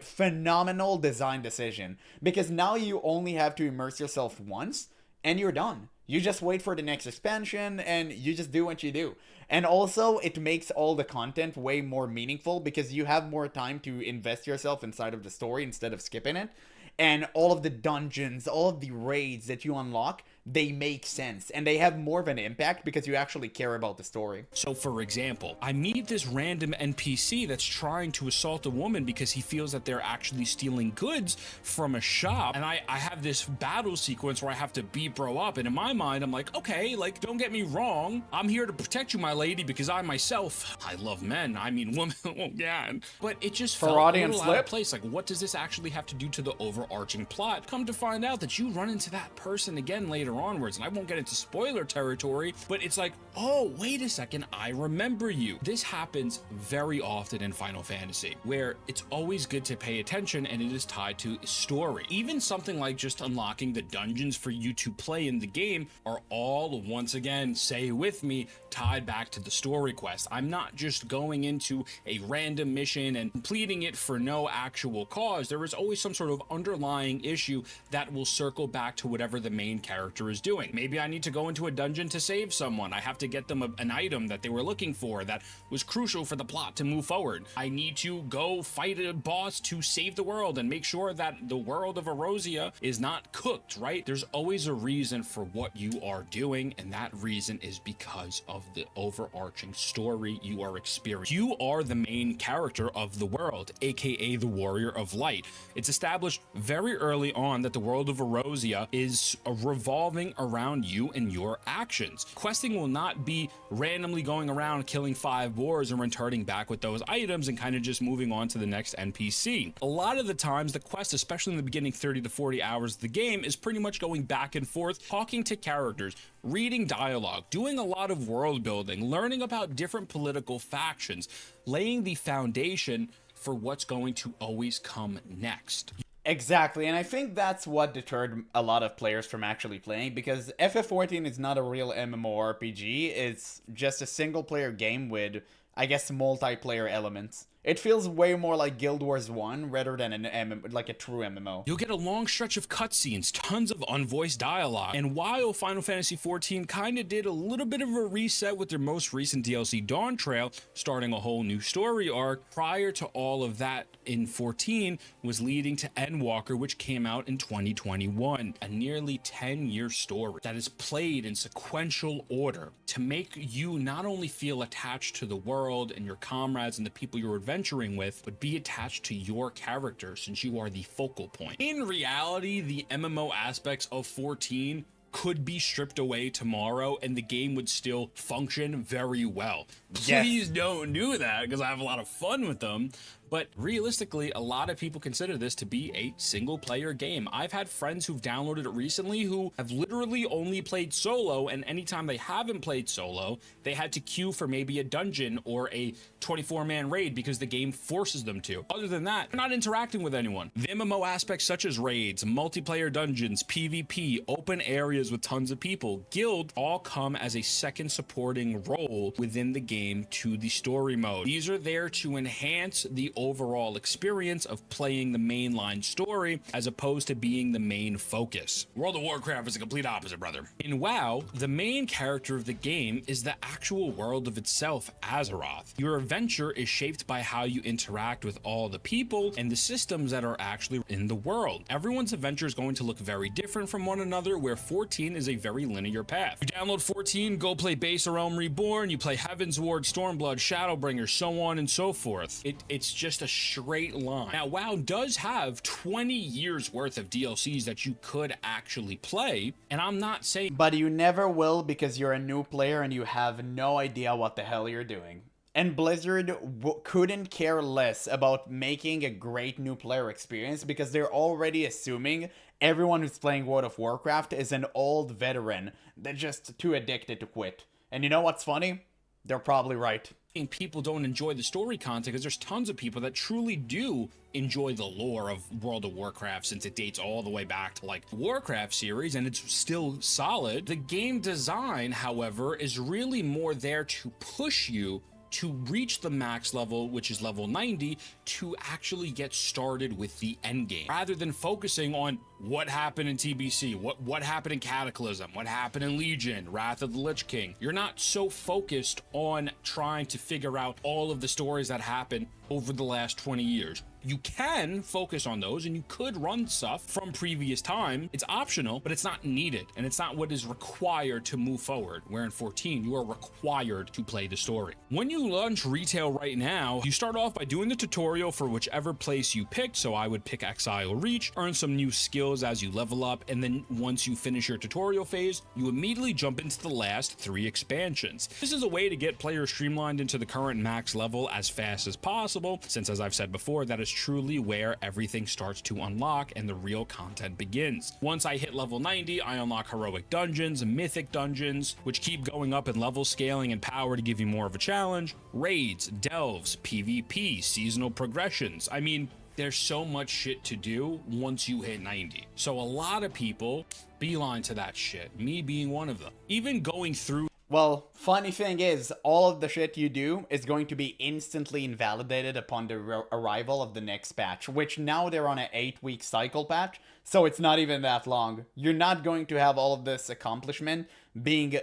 phenomenal design decision. Because now you only have to immerse yourself once, and you're done. You just wait for the next expansion, and you just do what you do. And also, it makes all the content way more meaningful, because you have more time to invest yourself inside of the story instead of skipping it. And all of the dungeons, all of the raids that you unlock, they make sense and they have more of an impact because you actually care about the story. So for example, I meet this random NPC that's trying to assault a woman because he feels that they're actually stealing goods from a shop, and I have this battle sequence where I have to beat bro up, and in my mind I'm like, okay, like, don't get me wrong, I'm here to protect you, my lady, because I myself, I love men, I mean women, oh yeah, but it just felt a little out of place. Like, what does this actually have to do to the overarching plot? Come to find out that you run into that person again later onwards, and I won't get into spoiler territory, but it's like, oh, wait a second, I remember you. This happens very often in Final Fantasy, where it's always good to pay attention, and it is tied to story. Even something like just unlocking the dungeons for you to play in the game are all, once again, say with me, tied back to the story quest. I'm not just going into a random mission and completing it for no actual cause. There is always some sort of underlying issue that will circle back to whatever the main character is doing. Maybe I need to go into a dungeon to save someone. I have to get them an item that they were looking for that was crucial for the plot to move forward. I need to go fight a boss to save the world and make sure that the world of Erosia is not cooked, right? There's always a reason for what you are doing, and that reason is because of the overarching story you are experiencing. You are the main character of the world, aka the Warrior of Light. It's established very early on that the world of Erosia is revolving around you and your actions. Questing will not be randomly going around killing 5 boars and returning back with those items and kind of just moving on to the next NPC. A lot of the times the quest, especially in the beginning 30 to 40 hours of the game, is pretty much going back and forth, talking to characters, reading dialogue, doing a lot of world building, learning about different political factions, laying the foundation for what's going to always come next. Exactly, and I think that's what deterred a lot of players from actually playing, because FF14 is not a real MMORPG, it's just a single-player game with, I guess, multiplayer elements. It feels way more like Guild Wars 1 rather than like a true MMO. You'll get a long stretch of cutscenes, tons of unvoiced dialogue, and while Final Fantasy XIV kinda did a little bit of a reset with their most recent DLC Dawn Trail, starting a whole new story arc, prior to all of that in 14 was leading to Endwalker, which came out in 2021, a nearly 10-year story that is played in sequential order to make you not only feel attached to the world and your comrades and the people you're adventuring with, but be attached to your character since you are the focal point. In reality, the MMO aspects of 14 could be stripped away tomorrow and the game would still function very well. Please don't do that, because I have a lot of fun with them. But realistically, a lot of people consider this to be a single player game. I've had friends who've downloaded it recently who have literally only played solo, and anytime they haven't played solo, they had to queue for maybe a dungeon or a 24-man raid because the game forces them to. Other than that, they're not interacting with anyone. The MMO aspects such as raids, multiplayer dungeons, PvP, open areas with tons of people, guild, all come as a second supporting role within the game to the story mode. These are there to enhance the overall experience of playing the mainline story as opposed to being the main focus. World of Warcraft is the complete opposite, brother. In WoW, the main character of the game is the actual world of itself, Azeroth. Your adventure is shaped by how you interact with all the people and the systems that are actually in the world. Everyone's adventure is going to look very different from one another, where 14 is a very linear path. You download 14, go play Base or Realm Reborn, you play Heaven's Ward, Stormblood, Shadowbringer, so on and so forth. It's just a straight line. Now, WoW does have 20 years worth of DLCs that you could actually play, and I'm not saying... But you never will, because you're a new player and you have no idea what the hell you're doing. And Blizzard couldn't care less about making a great new player experience, because they're already assuming everyone who's playing World of Warcraft is an old veteran that's just too addicted to quit. And you know what's funny? They're probably right. People don't enjoy the story content, because there's tons of people that truly do enjoy the lore of World of Warcraft, since it dates all the way back to like Warcraft series and it's still solid. The game design, however, is really more there to push you to reach the max level, which is level 90, to actually get started with the end game, rather than focusing on what happened in TBC, what happened in Cataclysm, what happened in Legion, Wrath of the Lich King. You're not so focused on trying to figure out all of the stories that happened over the last 20 years. You can focus on those and you could run stuff from previous time. It's optional, but it's not needed and it's not what is required to move forward. Where in 14, you are required to play the story. When you launch retail right now, you start off by doing the tutorial for whichever place you picked. So I would pick Exile Reach, earn some new skills as you level up, and then once you finish your tutorial phase, you immediately jump into the last 3 expansions. This is a way to get players streamlined into the current max level as fast as possible, since as I've said before, that is truly where everything starts to unlock and the real content begins. Once I hit level 90, I unlock heroic dungeons, mythic dungeons, which keep going up in level scaling and power to give you more of a challenge, raids, delves, PvP, seasonal progressions. I mean, there's so much shit to do once you hit 90. So a lot of people beeline to that shit, me being one of them. Even going through. Well, funny thing is, all of the shit you do is going to be instantly invalidated upon the arrival of the next patch, which now they're on an 8-week cycle patch, so it's not even that long. You're not going to have all of this accomplishment being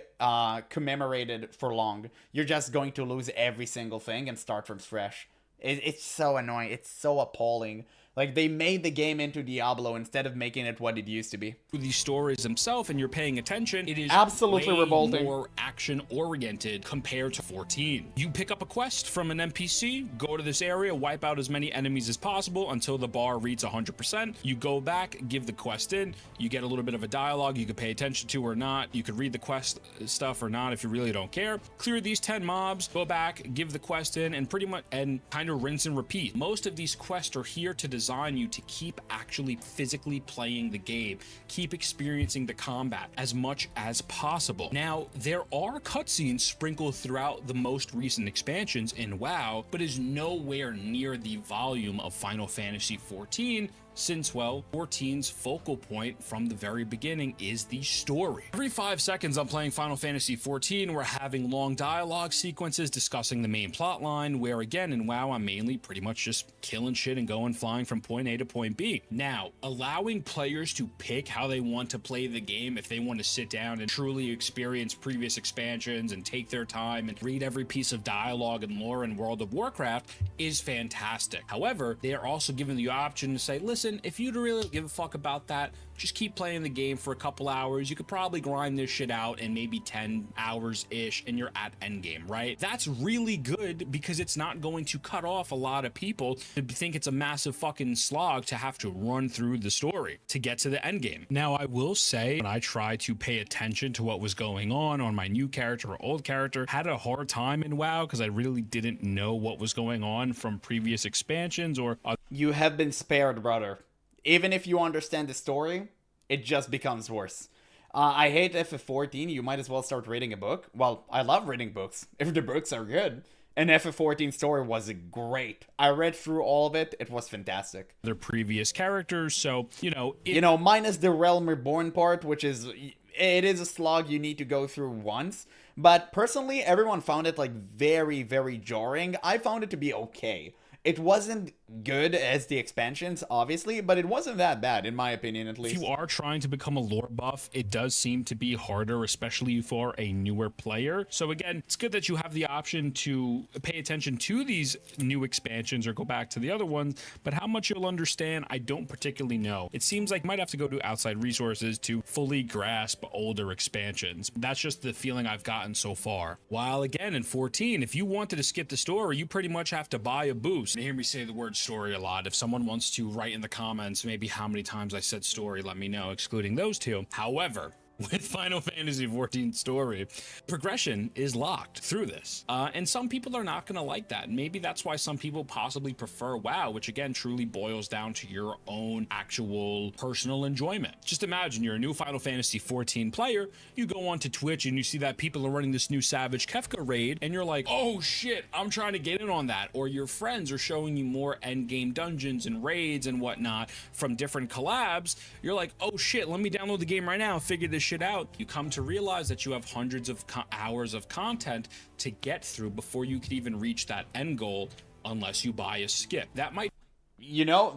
commemorated for long. You're just going to lose every single thing and start from fresh. It's so annoying. It's so appalling. Like, they made the game into Diablo instead of making it what it used to be. These stories themselves and you're paying attention, it is absolutely way revolting. More action oriented compared to 14. You pick up a quest from an NPC, go to this area, wipe out as many enemies as possible until the bar reads 100%. You go back, give the quest in, you get a little bit of a dialogue you could pay attention to or not. You could read the quest stuff or not if you really don't care. Clear these 10 mobs, go back, give the quest in, and pretty much and kind of rinse and repeat. Most of these quests are here to design you to keep actually physically playing the game, keep experiencing the combat as much as possible. Now, there are cutscenes sprinkled throughout the most recent expansions in WoW, but is nowhere near the volume of Final Fantasy XIV, since, well, 14's focal point from the very beginning is the story. Every 5 seconds I'm playing Final Fantasy XIV, we're having long dialogue sequences discussing the main plot line, where again in WoW I'm mainly pretty much just killing shit and going flying from point A to point B. Now, allowing players to pick how they want to play the game, if they want to sit down and truly experience previous expansions and take their time and read every piece of dialogue and lore in World of Warcraft, is fantastic. However, they are also given the option to say, listen, if you really give a fuck about that, just keep playing the game for a couple hours. You could probably grind this shit out in maybe 10 hours-ish and you're at endgame, right? That's really good because it's not going to cut off a lot of people to think it's a massive fucking slog to have to run through the story to get to the endgame. Now, I will say, when I tried to pay attention to what was going on my new character or old character, had a hard time in WoW because I really didn't know what was going on from previous expansions or other. You have been spared, brother. Even if you understand the story, it just becomes worse. I hate FF14. You might as well start reading a book. Well, I love reading books, if the books are good. And FF14 story was great. I read through all of it. It was fantastic. Their previous characters, so, minus the Realm Reborn part, which is, it is a slog you need to go through once. But personally, everyone found it, like, very, very jarring. I found it to be okay. It wasn't good as the expansions, obviously, but it wasn't that bad, in my opinion, at least. If you are trying to become a lore buff, it does seem to be harder, especially for a newer player. So again, it's good that you have the option to pay attention to these new expansions or go back to the other ones, but how much you'll understand, I don't particularly know. It seems like you might have to go to outside resources to fully grasp older expansions. That's just the feeling I've gotten so far. While again, in 14, if you wanted to skip the story, you pretty much have to buy a boost. You hear me say the word story a lot. If someone wants to write in the comments maybe how many times I said story, let me know, excluding those two. However, with Final Fantasy XIV story, progression is locked through this. And some people are not going to like that. Maybe that's why some people possibly prefer WoW, which again truly boils down to your own actual personal enjoyment. Just imagine you're a new Final Fantasy XIV player, you go onto Twitch and you see that people are running this new Savage Kefka raid, and you're like, oh shit, I'm trying to get in on that. Or your friends are showing you more endgame dungeons and raids and whatnot from different collabs. You're like, oh shit, let me download the game right now and figure this shit out. You come to realize that you have hundreds of hours of content to get through before you could even reach that end goal, unless you buy a skip. That might,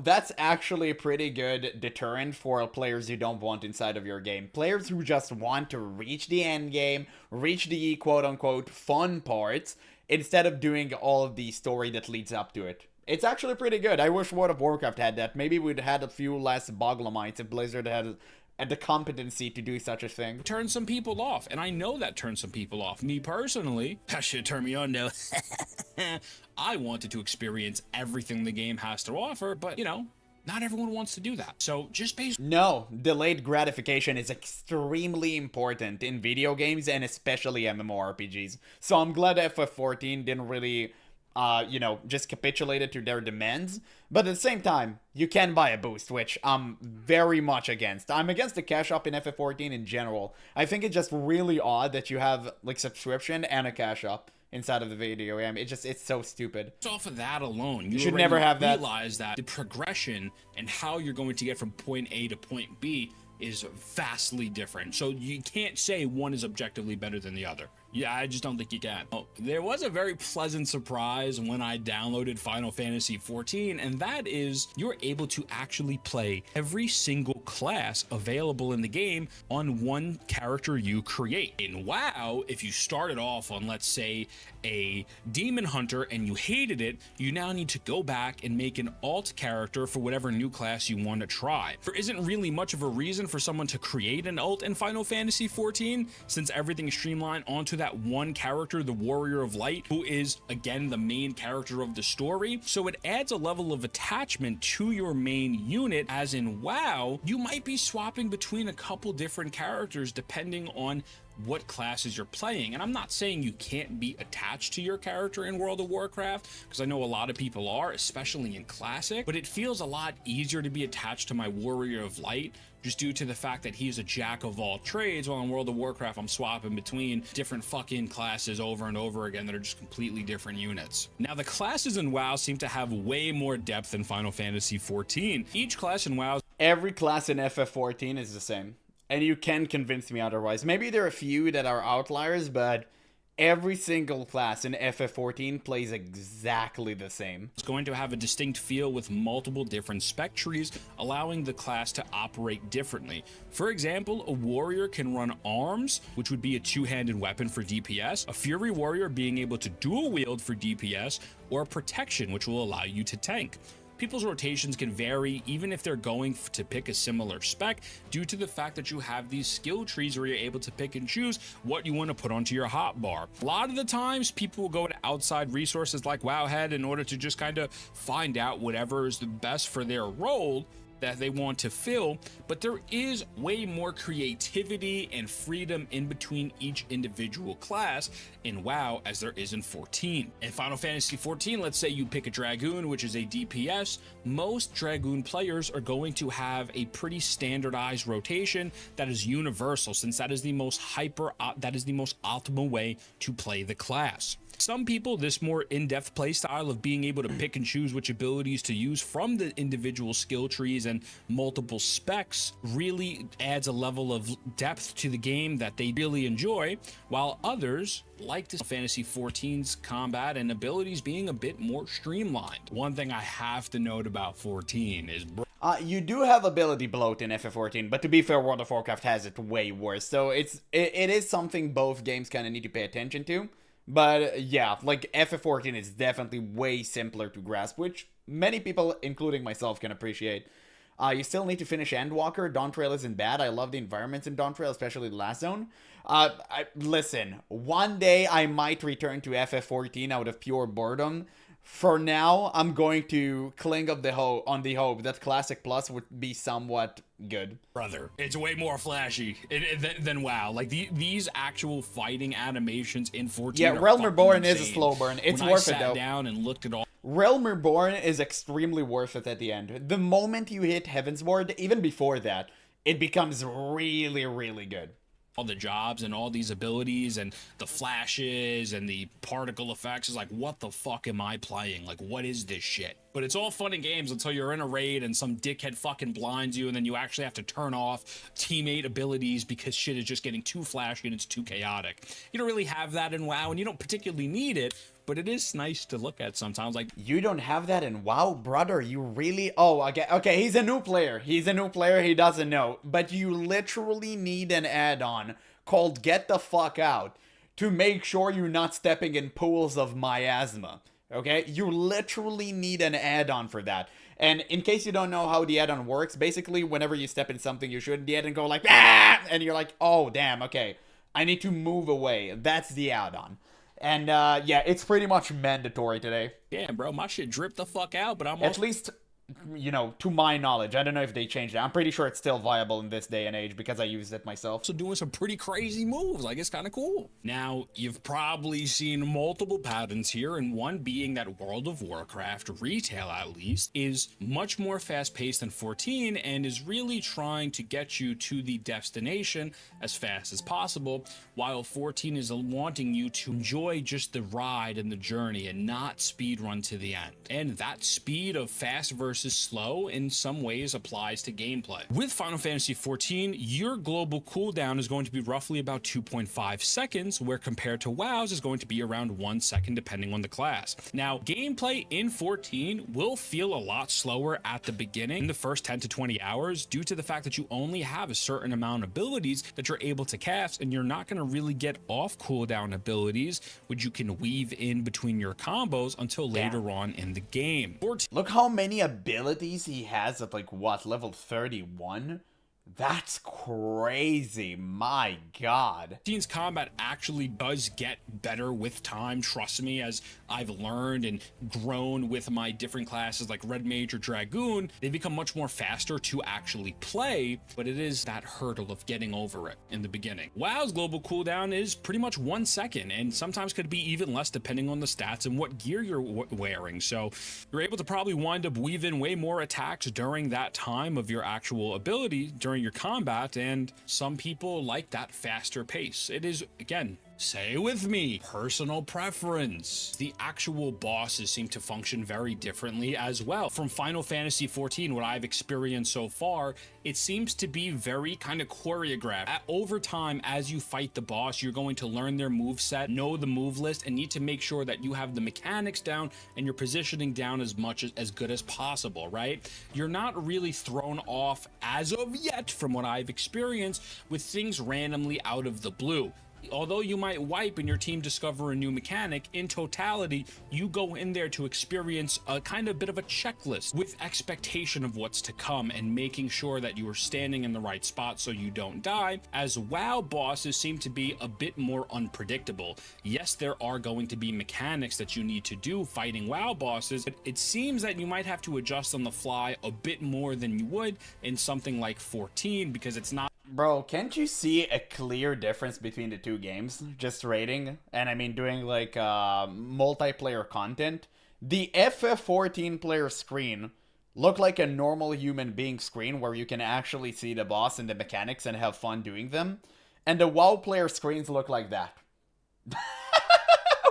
that's actually a pretty good deterrent for players you don't want inside of your game. Players who just want to reach the end game, reach the quote-unquote fun parts, instead of doing all of the story that leads up to it. It's actually pretty good. I wish World of Warcraft had that. Maybe we'd had a few less Boglamites if Blizzard had the competency to do such a thing. Turn some people off, and I know that turns some people off. Me personally, that should turn me on now. I wanted to experience everything the game has to offer, but, you know, not everyone wants to do that. So just based... No, delayed gratification is extremely important in video games and especially MMORPGs. So I'm glad FF14 didn't really, you know, just capitulated to their demands. But at the same time, you can buy a boost, which I'm very much against. I'm against the cash up in FF14 in general. I think it's just really odd that you have, like, subscription and a cash up inside of the video game. It's so stupid. Off of that alone, you should never have that. Realize that the progression and how you're going to get from point A to point B is vastly different. So you can't say one is objectively better than the other. Yeah, I just don't think you can. Oh, there was a very pleasant surprise when I downloaded Final Fantasy XIV, and that is you're able to actually play every single class available in the game on one character you create. In WoW, if you started off on, let's say, a demon hunter and you hated it, you now need to go back and make an alt character for whatever new class you want to try. There isn't really much of a reason for someone to create an alt in Final Fantasy XIV, since everything is streamlined onto that one character, the Warrior of Light, who is, again, the main character of the story. So it adds a level of attachment to your main unit, as in WoW, you might be swapping between a couple different characters depending on what classes you're playing. And I'm not saying you can't be attached to your character in World of Warcraft, because I know a lot of people are, especially in Classic, but it feels a lot easier to be attached to my Warrior of Light just due to the fact that he's a jack of all trades, while in World of Warcraft I'm swapping between different fucking classes over and over again that are just completely different units. Now, the classes in WoW seem to have way more depth than Final Fantasy XIV. Each class in WoW... Every class in FF14 is the same. And you can convince me otherwise. Maybe there are a few that are outliers, but every single class in FF14 plays exactly the same. It's going to have a distinct feel with multiple different spec trees, allowing the class to operate differently. For example, a warrior can run arms, which would be a two-handed weapon for DPS, a fury warrior being able to dual wield for DPS, or protection, which will allow you to tank. People's rotations can vary even if they're going to pick a similar spec, due to the fact that you have these skill trees where you're able to pick and choose what you want to put onto your hotbar. A lot of the times people will go to outside resources like Wowhead in order to just kind of find out whatever is the best for their role that they want to fill, but there is way more creativity and freedom in between each individual class in WoW as there is in 14. In Final Fantasy 14, let's say you pick a Dragoon, which is a DPS, most Dragoon players are going to have a pretty standardized rotation that is universal, since that is the most optimal way to play the class. Some people, this more in-depth playstyle of being able to pick and choose which abilities to use from the individual skill trees and multiple specs really adds a level of depth to the game that they really enjoy, while others like this Fantasy 14's combat and abilities being a bit more streamlined. One thing I have to note about 14 is... you do have ability bloat in FF14, but to be fair, World of Warcraft has it way worse, so it is something both games kind of need to pay attention to. But yeah, like FF14 is definitely way simpler to grasp, which many people, including myself, can appreciate. You still need to finish Endwalker. Dawntrail isn't bad. I love the environments in Dawntrail, especially the last zone. Listen, one day I might return to FF14 out of pure boredom. For now, I'm going to cling on the hope that Classic Plus would be somewhat good. Brother, it's way more flashy than WoW. Like these actual fighting animations in 14. Yeah, Realm Reborn is a slow burn. It's worth it though. When I sat down and looked at all. Realm Reborn is extremely worth it at the end. The moment you hit Heavensward, even before that, it becomes really, really good. All the jobs and all these abilities and the flashes and the particle effects is like, what the fuck am I playing? Like, what is this shit? But it's all fun and games until you're in a raid and some dickhead fucking blinds you, and then you actually have to turn off teammate abilities because shit is just getting too flashy and it's too chaotic. You don't really have that in WoW, and you don't particularly need it, but it is nice to look at sometimes. Like, you don't have that in WoW, brother? You really? Oh, okay, he's a new player. He's a new player, he doesn't know. But you literally need an add-on called Get the Fuck Out to make sure you're not stepping in pools of miasma. Okay, you literally need an add-on for that. And in case you don't know how the add-on works, basically whenever you step in something you shouldn't, the add-on go like, ah! And you're like, oh damn, okay, I need to move away. That's the add-on. And yeah, it's pretty much mandatory today. Damn, bro, my shit dripped the fuck out, but I'm At least, you know, to my knowledge. I don't know if they changed it. I'm pretty sure it's still viable in this day and age because I used it myself. also doing some pretty crazy moves. Like, it's kind of cool. Now, you've probably seen multiple patterns here, and one being that World of Warcraft, retail at least, is much more fast-paced than 14 and is really trying to get you to the destination as fast as possible, while 14 is wanting you to enjoy just the ride and the journey and not speed run to the end. And that speed of fast versus slow in some ways applies to gameplay. With Final Fantasy XIV, your global cooldown is going to be roughly about 2.5 seconds, where compared to WoW's is going to be around 1 second depending on the class. Now, gameplay in 14 will feel a lot slower at the beginning, in the first 10 to 20 hours, due to the fact that you only have a certain amount of abilities that you're able to cast, and you're not going to really get off cooldown abilities, which you can weave in between your combos until later on in the game. 14 Look how many abilities he has at like what, level 31? That's crazy. My god. 14's combat actually does get better with time, trust me, as I've learned and grown with my different classes like Red Mage or Dragoon. They become much more faster to actually play, but it is that hurdle of getting over it in the beginning. WoW's global cooldown is pretty much 1 second, and sometimes could be even less depending on the stats and what gear you're wearing. So you're able to probably wind up weaving way more attacks during that time of your actual ability during your combat, and some people like that faster pace. It is, again, say with me, personal preference. The actual bosses seem to function very differently as well. From Final Fantasy XIV, what I've experienced so far, it seems to be very kind of choreographed. Over time, as you fight the boss, you're going to learn their moveset, know the move list, and need to make sure that you have the mechanics down and your positioning down as good as possible, right? You're not really thrown off as of yet from what I've experienced with things randomly out of the blue. Although you might wipe and your team discover a new mechanic, in totality, you go in there to experience a kind of bit of a checklist with expectation of what's to come and making sure that you are standing in the right spot so you don't die, as WoW bosses seem to be a bit more unpredictable. Yes, there are going to be mechanics that you need to do fighting WoW bosses, but it seems that you might have to adjust on the fly a bit more than you would in something like 14, because it's not. Bro, can't you see a clear difference between the two games? Just rating, and I mean doing like multiplayer content. The FF14 player screen looked like a normal human being screen where you can actually see the boss and the mechanics and have fun doing them. And the WoW player screens look like that.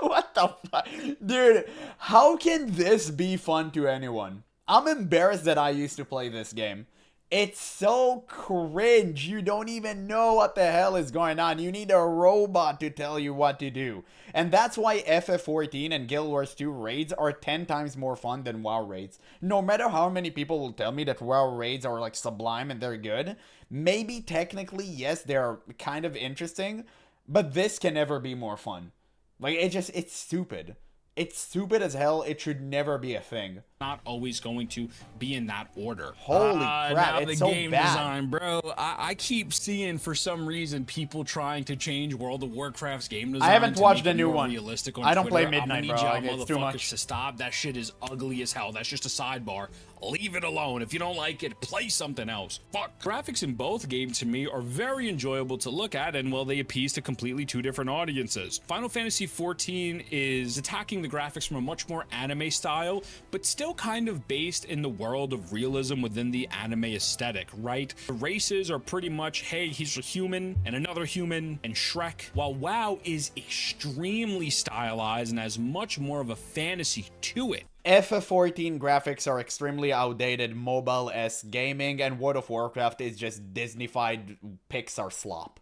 What the fuck? Dude, how can this be fun to anyone? I'm embarrassed that I used to play this game. It's so cringe. You don't even know what the hell is going on. You need a robot to tell you what to do. And that's why FF14 and Guild Wars 2 raids are 10 times more fun than WoW raids. No matter how many people will tell me that WoW raids are like sublime and they're good, maybe technically, yes, they're kind of interesting, but this can never be more fun. Like, it's stupid. It's stupid as hell. It should never be a thing. Not always going to be in that order. Holy crap, now it's the so game bad. design, bro. I keep seeing, for some reason, people trying to change World of Warcraft's game design. I haven't to watched make the it new more one. realistic on I don't play Twitter. Midnight, I'm bro. gonna need y'all It's too motherfuckers much. to stop. That shit is ugly as hell. That's just a sidebar. Leave it alone. If you don't like it, play something else. Fuck. Graphics in both games to me are very enjoyable to look at, and well, they appease to completely two different audiences. Final Fantasy XIV is attacking the graphics from a much more anime style, but still kind of based in the world of realism within the anime aesthetic, right? The races are pretty much, hey, he's a human and another human and Shrek, while WoW is extremely stylized and has much more of a fantasy to it. FF14 graphics are extremely outdated mobile-esque gaming, and World of Warcraft is just Disney-fied Pixar slop.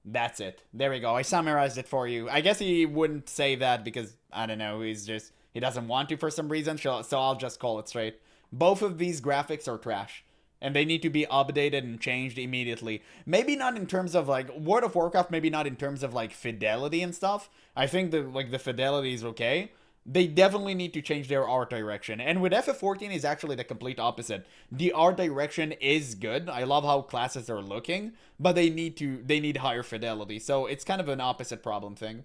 That's it. There we go. I summarized it for you. I guess he wouldn't say that because, I don't know, he doesn't want to for some reason, so I'll just call it straight. Both of these graphics are trash, and they need to be updated and changed immediately. Maybe not in terms of, like, World of Warcraft, maybe not in terms of, like, fidelity and stuff. I think the fidelity is okay. They definitely need to change their art direction. And with FF14 is actually the complete opposite. The art direction is good. I love how classes are looking, but they need higher fidelity. So it's kind of an opposite problem thing.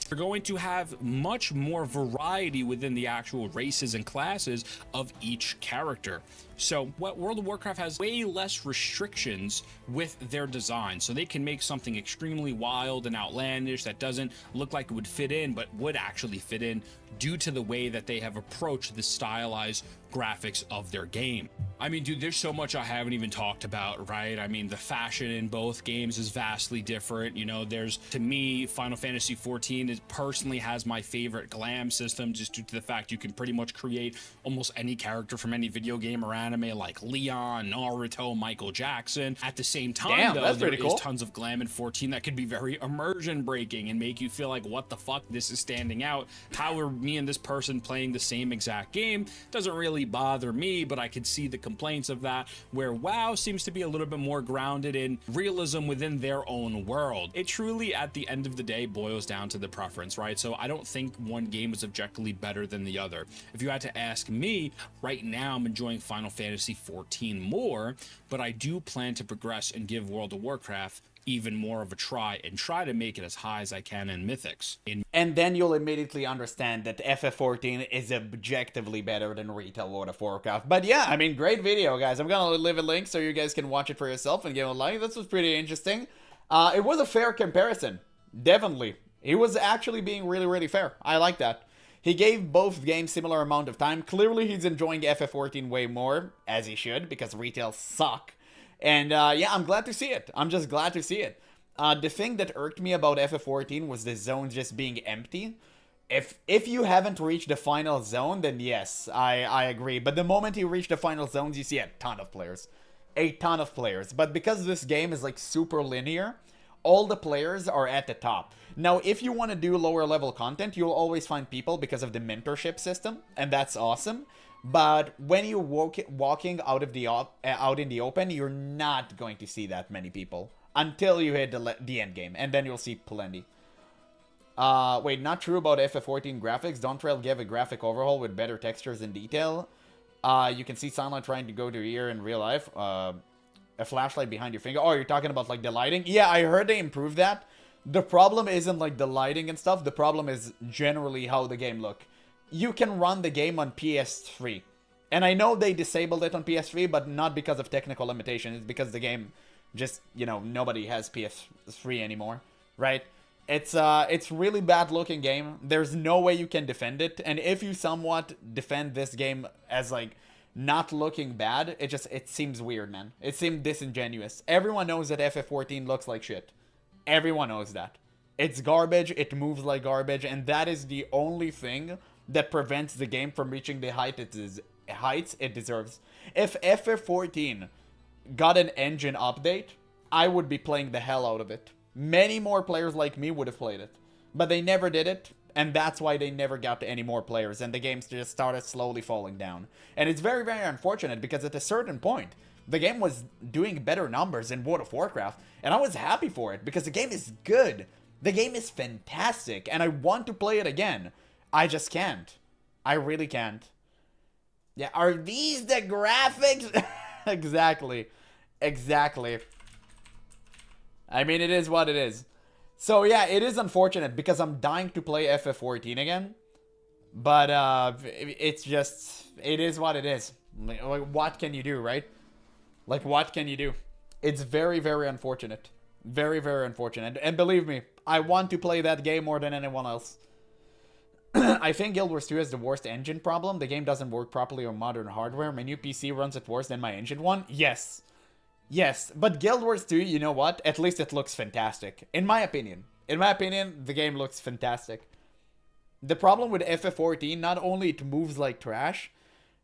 You're going to have much more variety within the actual races and classes of each character. So what World of Warcraft has way less restrictions with their design, so they can make something extremely wild and outlandish that doesn't look like it would fit in, but would actually fit in due to the way that they have approached the stylized graphics of their game. I mean, dude, there's so much I haven't even talked about, right? I mean, the fashion in both games is vastly different. You know, there's, to me, Final Fantasy XIV is personally has my favorite glam system, just due to the fact you can pretty much create almost any character from any video game or anime, like Leon, Naruto, Michael Jackson. At the same time, though, there is tons of glam in 14 that could be very immersion breaking and make you feel like, what the fuck, this is standing out. How are me and this person playing the same exact game? Doesn't really bother me, but I could see the complaints of that, where WoW seems to be a little bit more grounded in realism within their own world. It truly, at the end of the day, boils down to the preference, right? So I don't think one game is objectively better than the other. If you had to ask me, right now I'm enjoying Final Fantasy XIV more, but I do plan to progress and give World of Warcraft even more of a try and try to make it as high as I can in Mythics. And then you'll immediately understand that FF14 is objectively better than retail World of Warcraft. But yeah, I mean, great video, guys. I'm gonna leave a link so you guys can watch it for yourself and give it a like. This was pretty interesting. It was a fair comparison. Definitely. He was actually being really, really fair. I like that. He gave both games similar amount of time. Clearly, he's enjoying FF14 way more, as he should, because retail suck. And yeah, I'm glad to see it. I'm just glad to see it. The thing that irked me about FF14 was the zones just being empty. If you haven't reached the final zone, then yes, I agree. But the moment you reach the final zones, you see a ton of players. A ton of players. But because this game is like super linear, all the players are at the top. Now, if you want to do lower level content, you'll always find people because of the mentorship system, and that's awesome. But when you're walking out in the open, you're not going to see that many people until you hit the end game, and then you'll see plenty. Wait, not true about FF14 graphics. Dawntrail gave a graphic overhaul with better textures and detail. You can see sunlight trying to go to your ear in real life. A flashlight behind your finger. Oh, you're talking about like the lighting? Yeah, I heard they improved that. The problem isn't like the lighting and stuff. The problem is generally how the game look. You can run the game on PS3. And I know they disabled it on PS3, but not because of technical limitations. It's because the game just, you know, nobody has PS3 anymore, right? It's really bad looking game. There's no way you can defend it. And if you somewhat defend this game as like not looking bad, it seems weird, man. It seems disingenuous. Everyone knows that FF14 looks like shit. Everyone knows that. It's garbage, it moves like garbage, and that is the only thing that prevents the game from reaching the heights it deserves. If FF14 got an engine update, I would be playing the hell out of it. Many more players like me would have played it. But they never did it, and that's why they never got to any more players, and the game just started slowly falling down. And it's very, very unfortunate, because at a certain point, the game was doing better numbers in World of Warcraft, and I was happy for it, because the game is good. The game is fantastic, and I want to play it again. I just can't. I really can't. Yeah, are these the graphics? Exactly. Exactly. I mean, it is what it is. So yeah, it is unfortunate because I'm dying to play FF14 again. But it's just, it is what it is. Like, what can you do, right? Like, what can you do? It's very, very unfortunate. Very, very unfortunate. And believe me, I want to play that game more than anyone else. I think Guild Wars 2 has the worst engine problem. The game doesn't work properly on modern hardware. My new PC runs it worse than my engine one. Yes. Yes. But Guild Wars 2, you know what? At least it looks fantastic. In my opinion. In my opinion, the game looks fantastic. The problem with FF14, not only it moves like trash,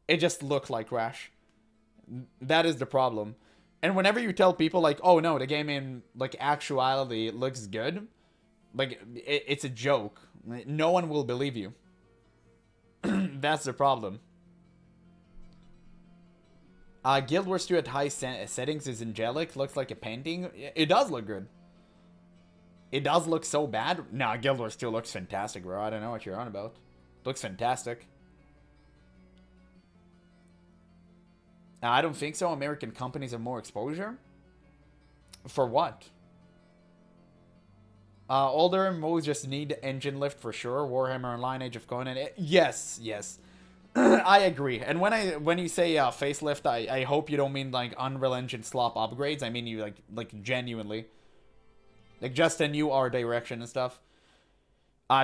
it just looks like trash. That is the problem. And whenever you tell people like, oh no, the game in like actuality looks good, like it's a joke. No one will believe you. That's the problem. Guild Wars 2 at high settings is angelic. Looks like a painting. It does look good. It does look so bad. Nah, Guild Wars 2 looks fantastic, bro. I don't know what you're on about. Looks fantastic. I don't think so. American companies have more exposure. For what? Older MMOs just need engine lift for sure. Warhammer Online, Age of Conan. Yes, yes. I agree. And when you say facelift, I hope you don't mean like Unreal Engine slop upgrades. I mean you like genuinely. Like just a new art direction and stuff.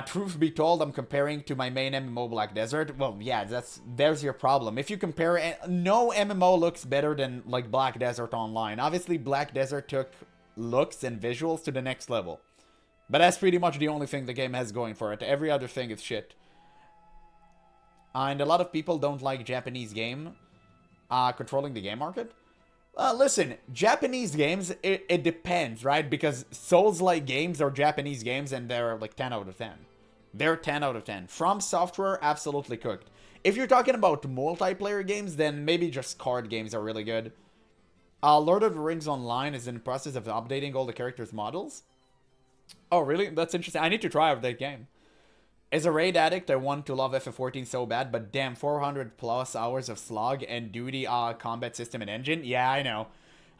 Truth be told, I'm comparing to my main MMO Black Desert. Well, yeah, there's your problem. If you compare, no MMO looks better than like Black Desert Online. Obviously, Black Desert took looks and visuals to the next level. But that's pretty much the only thing the game has going for it. Every other thing is shit. And a lot of people don't like Japanese game controlling the game market. Listen, Japanese games, it depends, right? Because Souls-like games are Japanese games and they're like 10 out of 10. They're 10 out of 10. From Software, absolutely cooked. If you're talking about multiplayer games, then maybe just card games are really good. Lord of the Rings Online is in the process of updating all the characters' models. Oh, really? That's interesting. I need to try out that game. As a raid addict, I want to love FF14 so bad, but damn, 400 plus hours of slog and duty combat system and engine. Yeah, I know.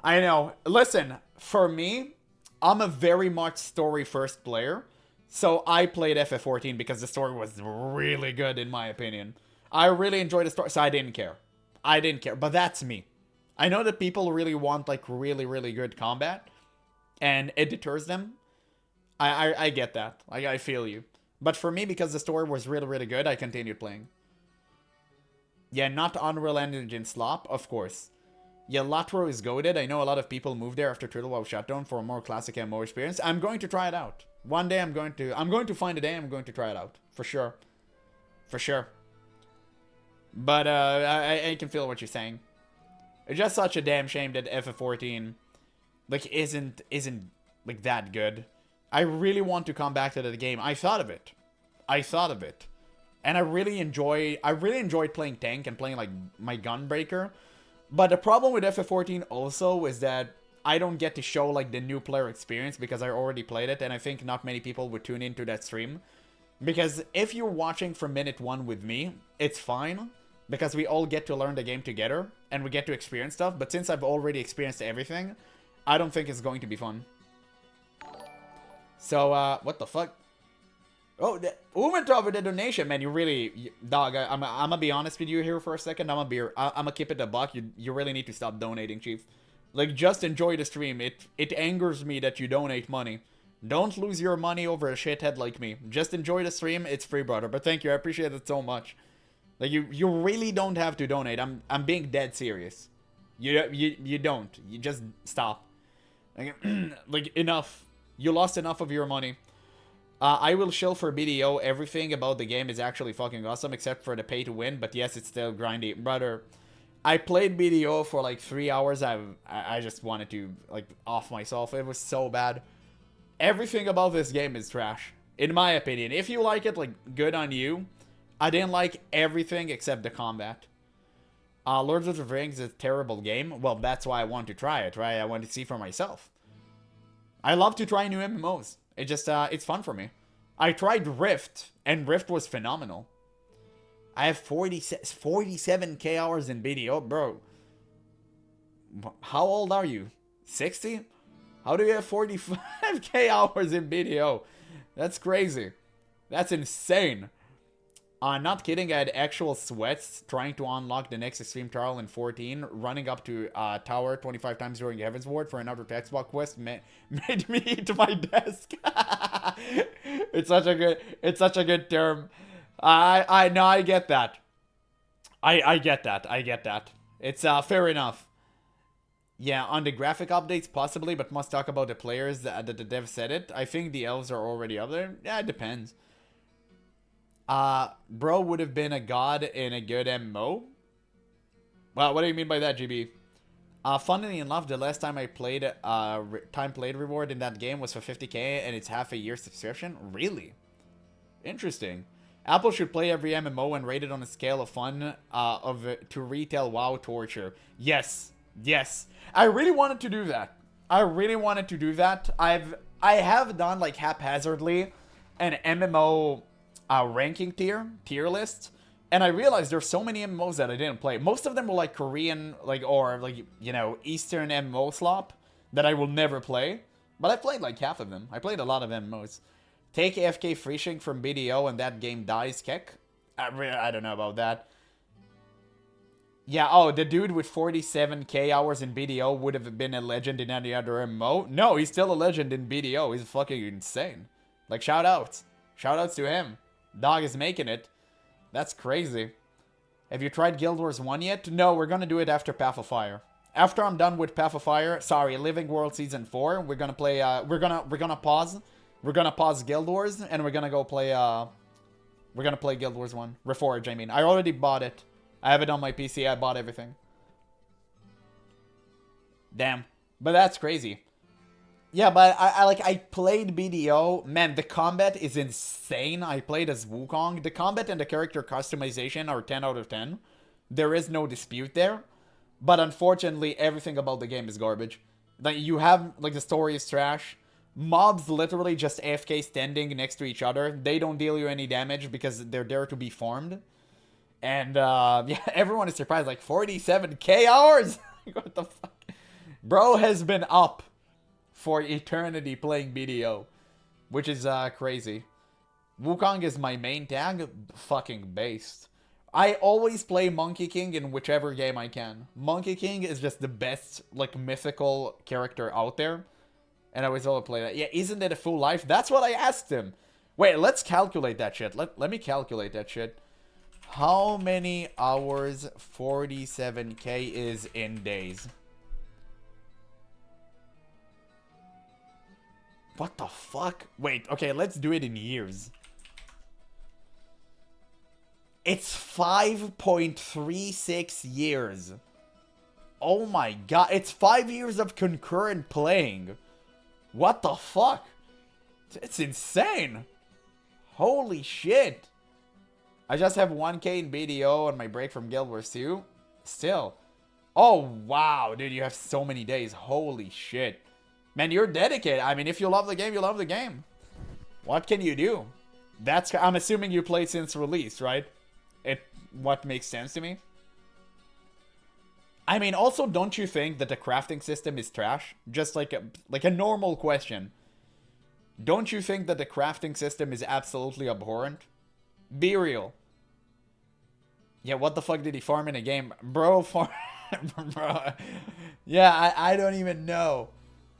I know. Listen, for me, I'm a very much story-first player, so I played FF14 because the story was really good, in my opinion. I really enjoyed the story, so I didn't care. I didn't care, but that's me. I know that people really want, like, really, really good combat, and it deters them. I get that. I feel you. But for me, because the story was really, really good, I continued playing. Yeah, not Unreal Engine slop, of course. Yeah, Latro is goated. I know a lot of people moved there after Turtle WoW shutdown for a more classic MMO experience. I'm going to try it out. One day I'm going to find a day I'm going to try it out. For sure. For sure. But I can feel what you're saying. It's just such a damn shame that FF14 like isn't like that good. I really want to come back to the game. I thought of it. And I really enjoyed playing tank and playing like my Gunbreaker. But the problem with FF14 also is that I don't get to show like the new player experience because I already played it, and I think not many people would tune into that stream. Because if you're watching from minute 1 with me, it's fine. Because we all get to learn the game together and we get to experience stuff. But since I've already experienced everything, I don't think it's going to be fun. So, what the fuck? Oh, Umentov with the donation, man. You really, dog. I'm gonna be honest with you here for a second. I'm gonna keep it a buck. You really need to stop donating, Chief. Like, just enjoy the stream. It angers me that you donate money. Don't lose your money over a shithead like me. Just enjoy the stream. It's free, brother. But thank you. I appreciate it so much. Like, you really don't have to donate. I'm being dead serious. You don't. You just stop. Like enough. You lost enough of your money. I will shill for BDO. Everything about the game is actually fucking awesome, except for the pay to win. But yes, it's still grindy. Brother, I played BDO for like 3 hours. I just wanted to like off myself. It was so bad. Everything about this game is trash, in my opinion. If you like it, like, good on you. I didn't like everything except the combat. Lord of the Rings is a terrible game. Well, that's why I want to try it, right? I want to see for myself. I love to try new MMOs. It just, it's fun for me. I tried Rift, and Rift was phenomenal. I have 47k hours in BDO, bro. How old are you? 60? How do you have 45k hours in BDO? That's crazy. That's insane. Not kidding, I had actual sweats trying to unlock the next extreme trial in 14, running up to tower 25 times during Heaven's Ward for another text block quest made me eat my desk. It's such a good term. I get that. I get that. It's fair enough. Yeah, on the graphic updates possibly, but must talk about the players that the dev said it. I think the elves are already up there. Yeah, it depends. Bro would have been a god in a good MMO. Well, what do you mean by that, GB? Funnily enough, the last time I played, time played reward in that game was for 50k, and it's half a year subscription. Really? Interesting. Apple should play every MMO and rate it on a scale of fun, to retail WoW torture. Yes. Yes. I really wanted to do that. I have done, like, haphazardly an MMO ranking tier list, and I realized there's so many MMOs that I didn't play. Most of them were like Korean, or Eastern MMO slop that I will never play. But I played like half of them. I played a lot of MMOs. Take AFK Frishing from BDO and that game dies, Keck. I don't know about that. Yeah, oh, the dude with 47k hours in BDO would have been a legend in any other MMO? No, he's still a legend in BDO. He's fucking insane. Like, shoutouts. Shoutouts to him. Dog is making it. That's crazy. Have you tried Guild Wars 1 yet? No, we're gonna do it after Path of Fire. After I'm done with Path of Fire, sorry, Living World Season 4, we're gonna play, we're gonna pause. We're gonna pause Guild Wars, and we're gonna go play, we're gonna play Guild Wars 1. Reforge, I mean. I already bought it. I have it on my PC. I bought everything. Damn. But that's crazy. Yeah, but I played BDO. Man, the combat is insane. I played as Wukong. The combat and the character customization are 10 out of 10. There is no dispute there. But unfortunately, everything about the game is garbage. Like, you have, like, the story is trash. Mobs literally just AFK standing next to each other. They don't deal you any damage because they're there to be farmed. And, yeah, everyone is surprised, like, 47k hours? What the fuck? Bro has been up for eternity playing BDO, which is, crazy. Wukong is my main tag? Fucking based. I always play Monkey King in whichever game I can. Monkey King is just the best, like, mythical character out there. And I always play that. Yeah, isn't it a full life? That's what I asked him. Wait, let's calculate that shit. Let me calculate that shit. How many hours 47k is in days? What the fuck? Wait, okay, let's do it in years. It's 5.36 years. Oh my god, it's 5 years of concurrent playing. What the fuck? It's insane. Holy shit. I just have 1k in BDO on my break from Guild Wars 2. Still. Oh, wow, dude, you have so many days. Holy shit. Man, you're dedicated. I mean, if you love the game, you love the game. What can you do? I'm assuming you played since release, right? What makes sense to me? I mean, also, don't you think that the crafting system is trash? Just like a normal question. Don't you think that the crafting system is absolutely abhorrent? Be real. Yeah, what the fuck did he farm in a game? Bro, bro. Yeah, I don't even know.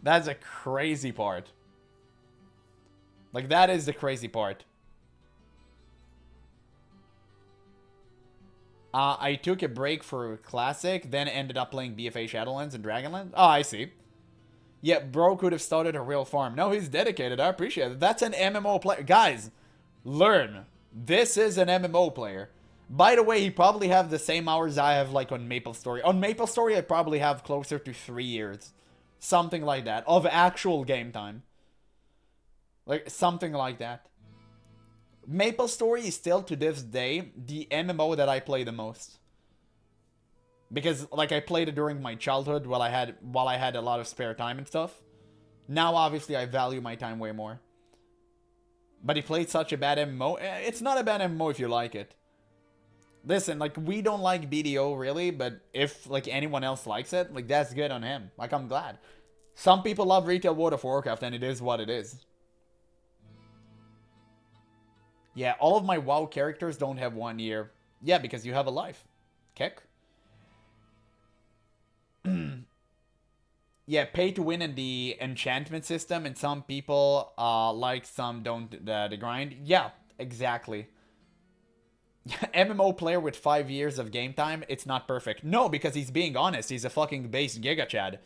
That's a crazy part. Like, that is the crazy part. I took a break for Classic, then ended up playing BFA Shadowlands and Dragonlance. Oh, I see. Yeah, bro could have started a real farm. No, he's dedicated. I appreciate it. That's an MMO player. Guys, learn. This is an MMO player. By the way, he probably have the same hours I have, like, on MapleStory. On MapleStory, I probably have closer to 3 years. Something like that. Of actual game time. Like, something like that. MapleStory is still, to this day, the MMO that I play the most. Because, like, I played it during my childhood while I had a lot of spare time and stuff. Now, obviously, I value my time way more. But he played such a bad MMO. It's not a bad MMO if you like it. Listen, like, we don't like BDO, really, but if, like, anyone else likes it, like, that's good on him. Like, I'm glad. Some people love retail World of Warcraft, and it is what it is. Yeah, all of my WoW characters don't have 1 year. Yeah, because you have a life. Keck? Yeah, pay to win in the enchantment system, and some people like, some don't, the grind. Yeah, exactly. MMO player with 5 years of game time, it's not perfect. No, because he's being honest. He's a fucking base Giga Chad.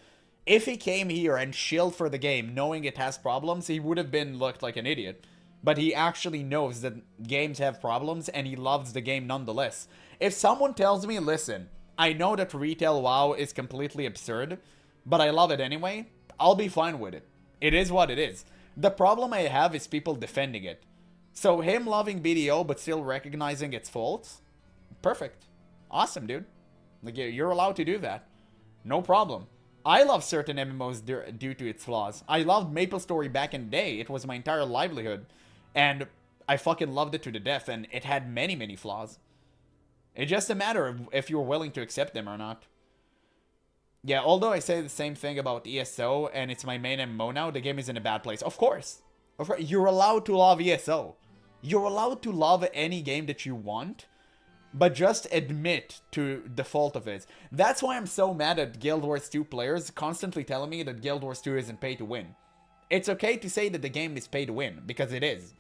If he came here and chilled for the game, knowing it has problems, he would have been looked like an idiot. But he actually knows that games have problems, and he loves the game nonetheless. If someone tells me, listen, I know that retail WoW is completely absurd, but I love it anyway, I'll be fine with it. It is what it is. The problem I have is people defending it. So him loving BDO but still recognizing its faults, perfect. Awesome, dude. Like, you're allowed to do that. No problem. I love certain MMOs due to its flaws. I loved MapleStory back in the day. It was my entire livelihood. And I fucking loved it to the death, and it had many, many flaws. It's just a matter of if you're willing to accept them or not. Yeah, although I say the same thing about ESO, and it's my main MMO now, the game is in a bad place. Of course. You're allowed to love ESO. You're allowed to love any game that you want, but just admit to the fault of it. That's why I'm so mad at Guild Wars 2 players constantly telling me that Guild Wars 2 isn't pay to win. It's okay to say that the game is pay to win, because it is.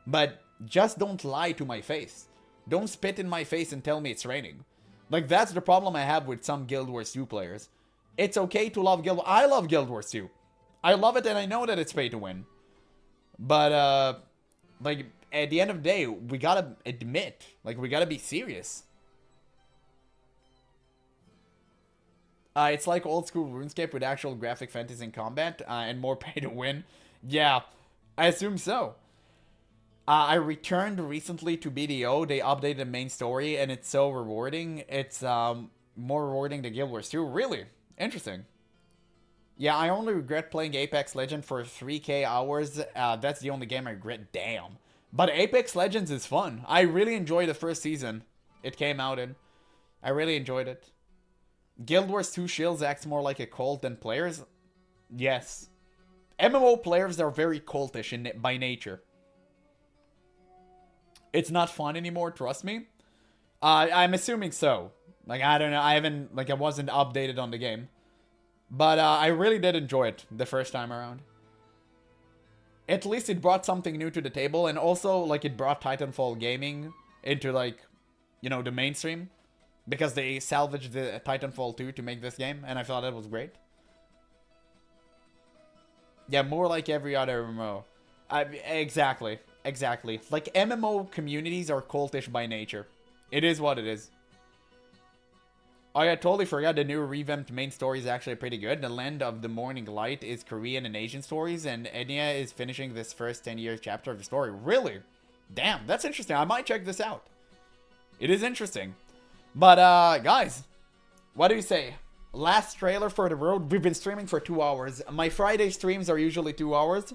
But just don't lie to my face. Don't spit in my face and tell me it's raining. Like, that's the problem I have with some Guild Wars 2 players. It's okay to love Guild Wars. I love Guild Wars 2. I love it, and I know that it's pay to win. But, like, at the end of the day, we gotta admit, like, we gotta be serious. It's like old school RuneScape with actual graphic fantasy and combat, and more pay to win. Yeah, I assume so. I returned recently to BDO. They updated the main story, and it's so rewarding. It's more rewarding than Guild Wars 2. Really? Interesting. Yeah, I only regret playing Apex Legends for 3k hours. That's the only game I regret. Damn. But Apex Legends is fun. I really enjoyed the first season it came out in. I really enjoyed it. Guild Wars 2 Shields acts more like a cult than players? Yes. MMO players are very cultish by nature. It's not fun anymore, trust me. I'm assuming so. Like, I don't know. I haven't, like, I wasn't updated on the game. But I really did enjoy it the first time around. At least it brought something new to the table. And also, like, it brought Titanfall gaming into, like, you know, the mainstream. Because they salvaged the Titanfall 2 to make this game. And I thought that was great. Yeah, more like every other MMO. Exactly. Exactly. Like, MMO communities are cultish by nature. It is what it is. Oh, yeah, I totally forgot the new revamped main story is actually pretty good. The Land of the Morning Light is Korean and Asian stories, and Enya is finishing this first 10-year chapter of the story. Really? Damn, that's interesting. I might check this out. It is interesting. But, guys, what do you say? Last trailer for the road. We've been streaming for 2 hours. My Friday streams are usually 2 hours.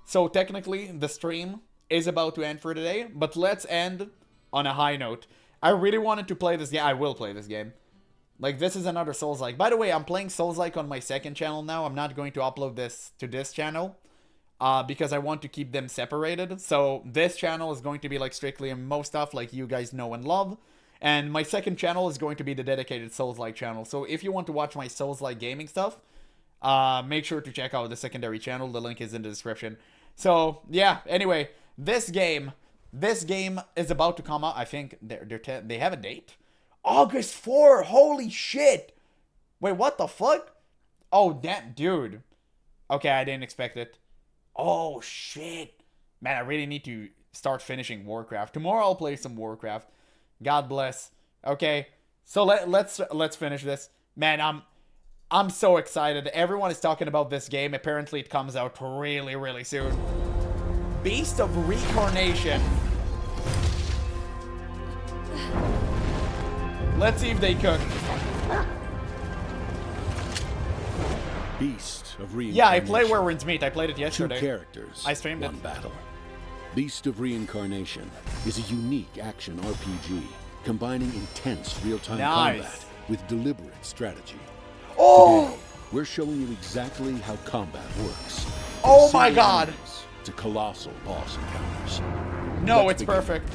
So, technically, the stream is about to end for today. But let's end on a high note. I really wanted to play this game. I will play this game. Like, this is another Souls-like. By the way, I'm playing Souls-like on my second channel now. I'm not going to upload this to this channel. Because I want to keep them separated. So, this channel is going to be, like, strictly MMO stuff like you guys know and love. And my second channel is going to be the dedicated Souls-like channel. So, if you want to watch my Souls-like gaming stuff, make sure to check out the secondary channel. The link is in the description. So, yeah. Anyway, this game is about to come out. I think they have a date. August 4, holy shit. Wait, what the fuck? Oh, damn, dude. Okay, I didn't expect it. Oh, shit. Man, I really need to start finishing Warcraft. Tomorrow I'll play some Warcraft. God bless. Okay, so let's finish this. Man, I'm so excited. Everyone is talking about this game. Apparently it comes out really, really soon. Beast of Reincarnation. Let's see if they cook. Beast of Reincarnation. Yeah, I play Werewolf's Meat. I played it yesterday. 2 characters, I streamed one it. battle. Beast of Reincarnation is a unique action RPG combining intense real-time combat with deliberate strategy. Oh! Today, we're showing you exactly how combat works. Oh my god! To colossal boss encounters. No, Let's it's begin. perfect.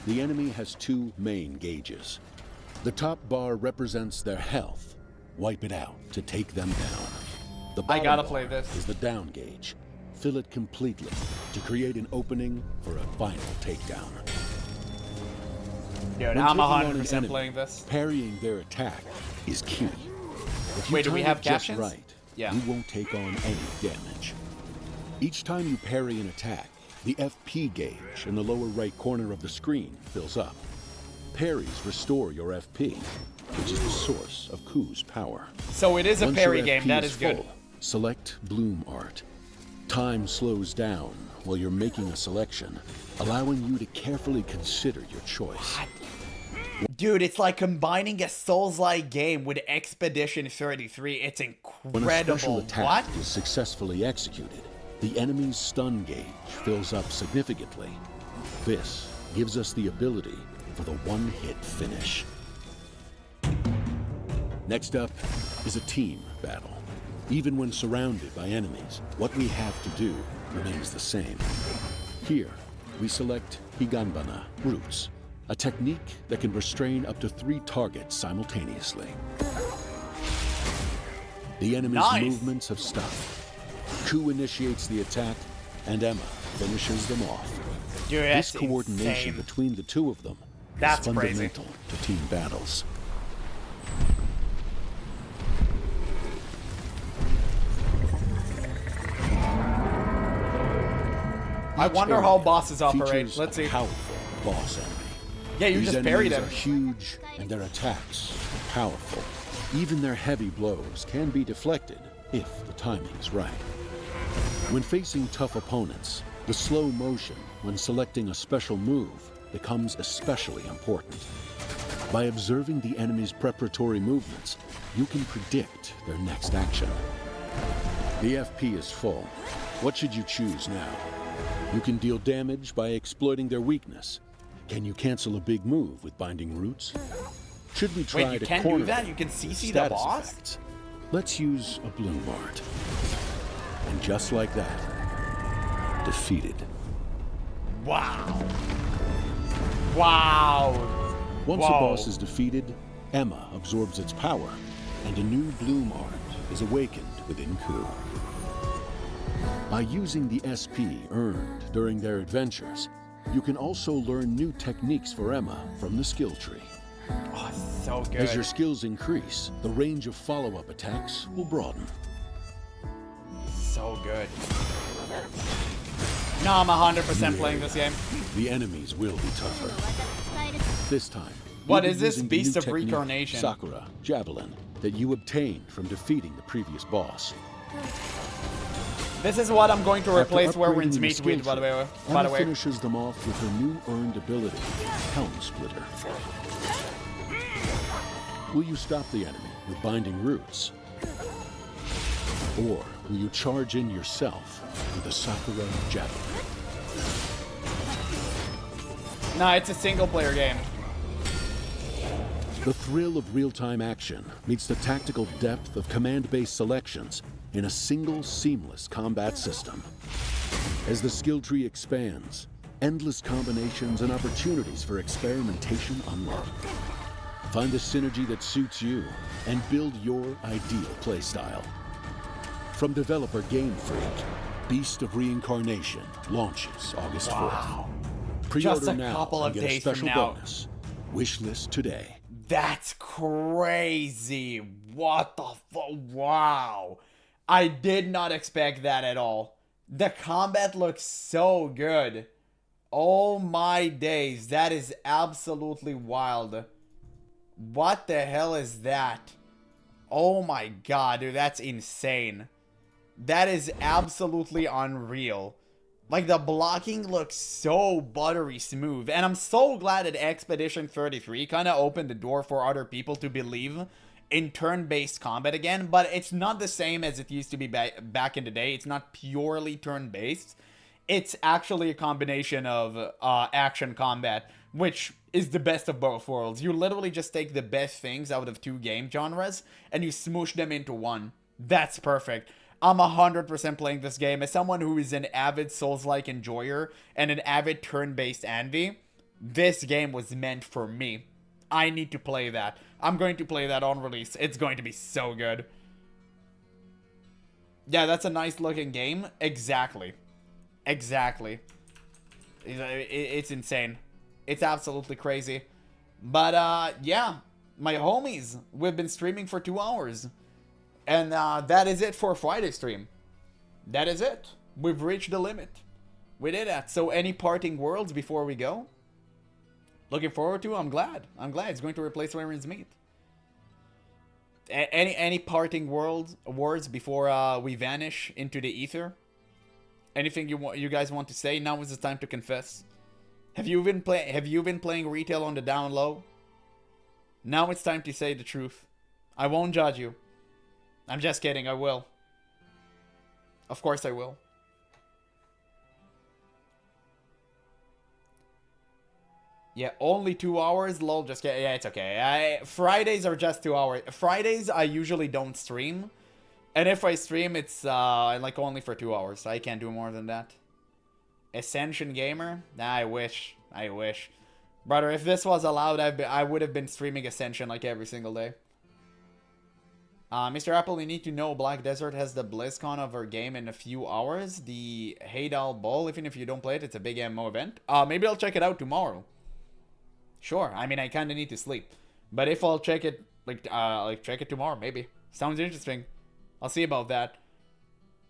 The enemy has 2 main gauges. The top bar represents their health. Wipe it out to take them down. The bottom gotta bar play this. is the down gauge. Fill it completely to create an opening for a final takedown. Dude, When I'm taking on an 100% enemy, playing this. Parrying their attack is key. If you Wait, do time we it have just captions? right, Yeah. you won't take on any damage. Each time you parry an attack, the FP gauge in the lower right corner of the screen fills up. Parries restore your FP, which is the source of Ku's power. So it is a Once parry your game, FP that is good. full, select Bloom Art. Time slows down while you're making a selection, allowing you to carefully consider your choice. Dude, it's like combining a Souls-like game with Expedition 33. It's When a special incredible. attack What? is successfully executed, the enemy's stun gauge fills up significantly. This gives us the ability for the one-hit finish. Next up is a team battle. Even when surrounded by enemies, what we have to do remains the same. Here, we select Higanbana, roots, a technique that can restrain up to 3 targets simultaneously. The enemy's movements have stopped. Ku initiates the attack, and Emma finishes them off. Dude, this that's coordination insane. between the two of them That's is crazy. fundamental to team battles. I wonder how bosses operate. Features Let's a see. powerful boss enemy. Yeah, you These just parried enemies him. are huge, and their attacks are powerful. Even their heavy blows can be deflected if the timing is right. When facing tough opponents, the slow motion when selecting a special move becomes especially important. By observing the enemy's preparatory movements, you can predict their next action. The FP is full. What should you choose now? You can deal damage by exploiting their weakness. Can you cancel a big move with binding roots? Should we try Wait, you to can corner do that? them You can with CC the status boss? effects? Let's use a bloom art. And just like that, defeated. Wow. Wow. Once Whoa. a boss is defeated, Emma absorbs its power, and a new bloom art is awakened within Ku. By using the SP earned during their adventures, you can also learn new techniques for Emma from the skill tree. Oh, so good. As your skills increase, the range of follow-up attacks will broaden. So good. No, I'm 100% playing this game. The enemies will be tougher. This time, What you'll is be this? using the Beast new of technique, Reincarnation. Sakura, Javelin, that you obtained from defeating the previous boss. This is what I'm going to After replace upgrading Werewolf's the meat skill with, by the tree, way. Emma finishes them off with her new earned ability, Helm Splitter. Will you stop the enemy with binding roots? Or will you charge in yourself with a Sakura Javelin? No, it's a single player game. The thrill of real-time action meets the tactical depth of command-based selections in a single seamless combat system. As the skill tree expands, endless combinations and opportunities for experimentation unlock. Find the synergy that suits you and build your ideal playstyle. From developer Game Freak, Beast of Reincarnation launches August 4th. Pre-order Just a now couple and of get a days from special now. bonus. Wishlist today. That's crazy. What the fuck? Wow. I did not expect that at all. The combat looks so good. Oh my days. That is absolutely wild. What the hell is that? Oh my god, dude. That's insane. That is absolutely unreal. Like, the blocking looks so buttery smooth. And I'm so glad that Expedition 33 kind of opened the door for other people to believe in turn-based combat again. But it's not the same as it used to be back in the day. It's not purely turn-based. It's actually a combination of action combat, which is the best of both worlds. You literally just take the best things out of two game genres and you smoosh them into one. That's perfect. I'm 100% playing this game. As someone who is an avid Souls-like enjoyer and an avid turn-based envy, this game was meant for me. I need to play that. I'm going to play that on release. It's going to be so good. Yeah, that's a nice looking game. Exactly. Exactly. It's insane. It's absolutely crazy. But, yeah. My homies, we've been streaming for 2 hours. And that is it for Friday stream. That is it. We've reached the limit. We did that. So any parting words before we go? Looking forward to? I'm glad. I'm glad it's going to replace Waren's meat. Any parting words before we vanish into the ether? Anything you guys want to say? Now is the time to confess. Have you been playing retail on the down low? Now it's time to say the truth. I won't judge you. I'm just kidding, I will. Of course I will. Yeah, only 2 hours? Lol, just kidding. Yeah, it's okay. Fridays are just 2 hours. Fridays, I usually don't stream. And if I stream, it's like only for 2 hours. I can't do more than that. Ascension Gamer? Nah, I wish. I wish. Brother, if this was allowed, I would have been streaming Ascension like every single day. Mr. Apple, you need to know Black Desert has the BlizzCon of our game in a few hours. The Haydal Bowl, even if you don't play it, it's a big MMO event. Maybe I'll check it out tomorrow. Sure, I mean, I kind of need to sleep. But if I'll check it, like check it tomorrow, maybe. Sounds interesting. I'll see about that.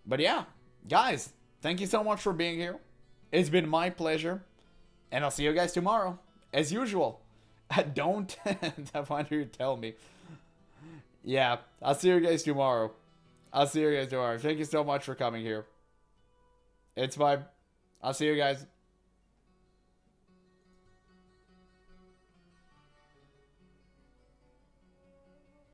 But yeah, guys, thank you so much for being here. It's been my pleasure. And I'll see you guys tomorrow. As usual. Don't. I want you to tell me. Yeah, I'll see you guys tomorrow. Thank you so much for coming here. It's fine. I'll see you guys.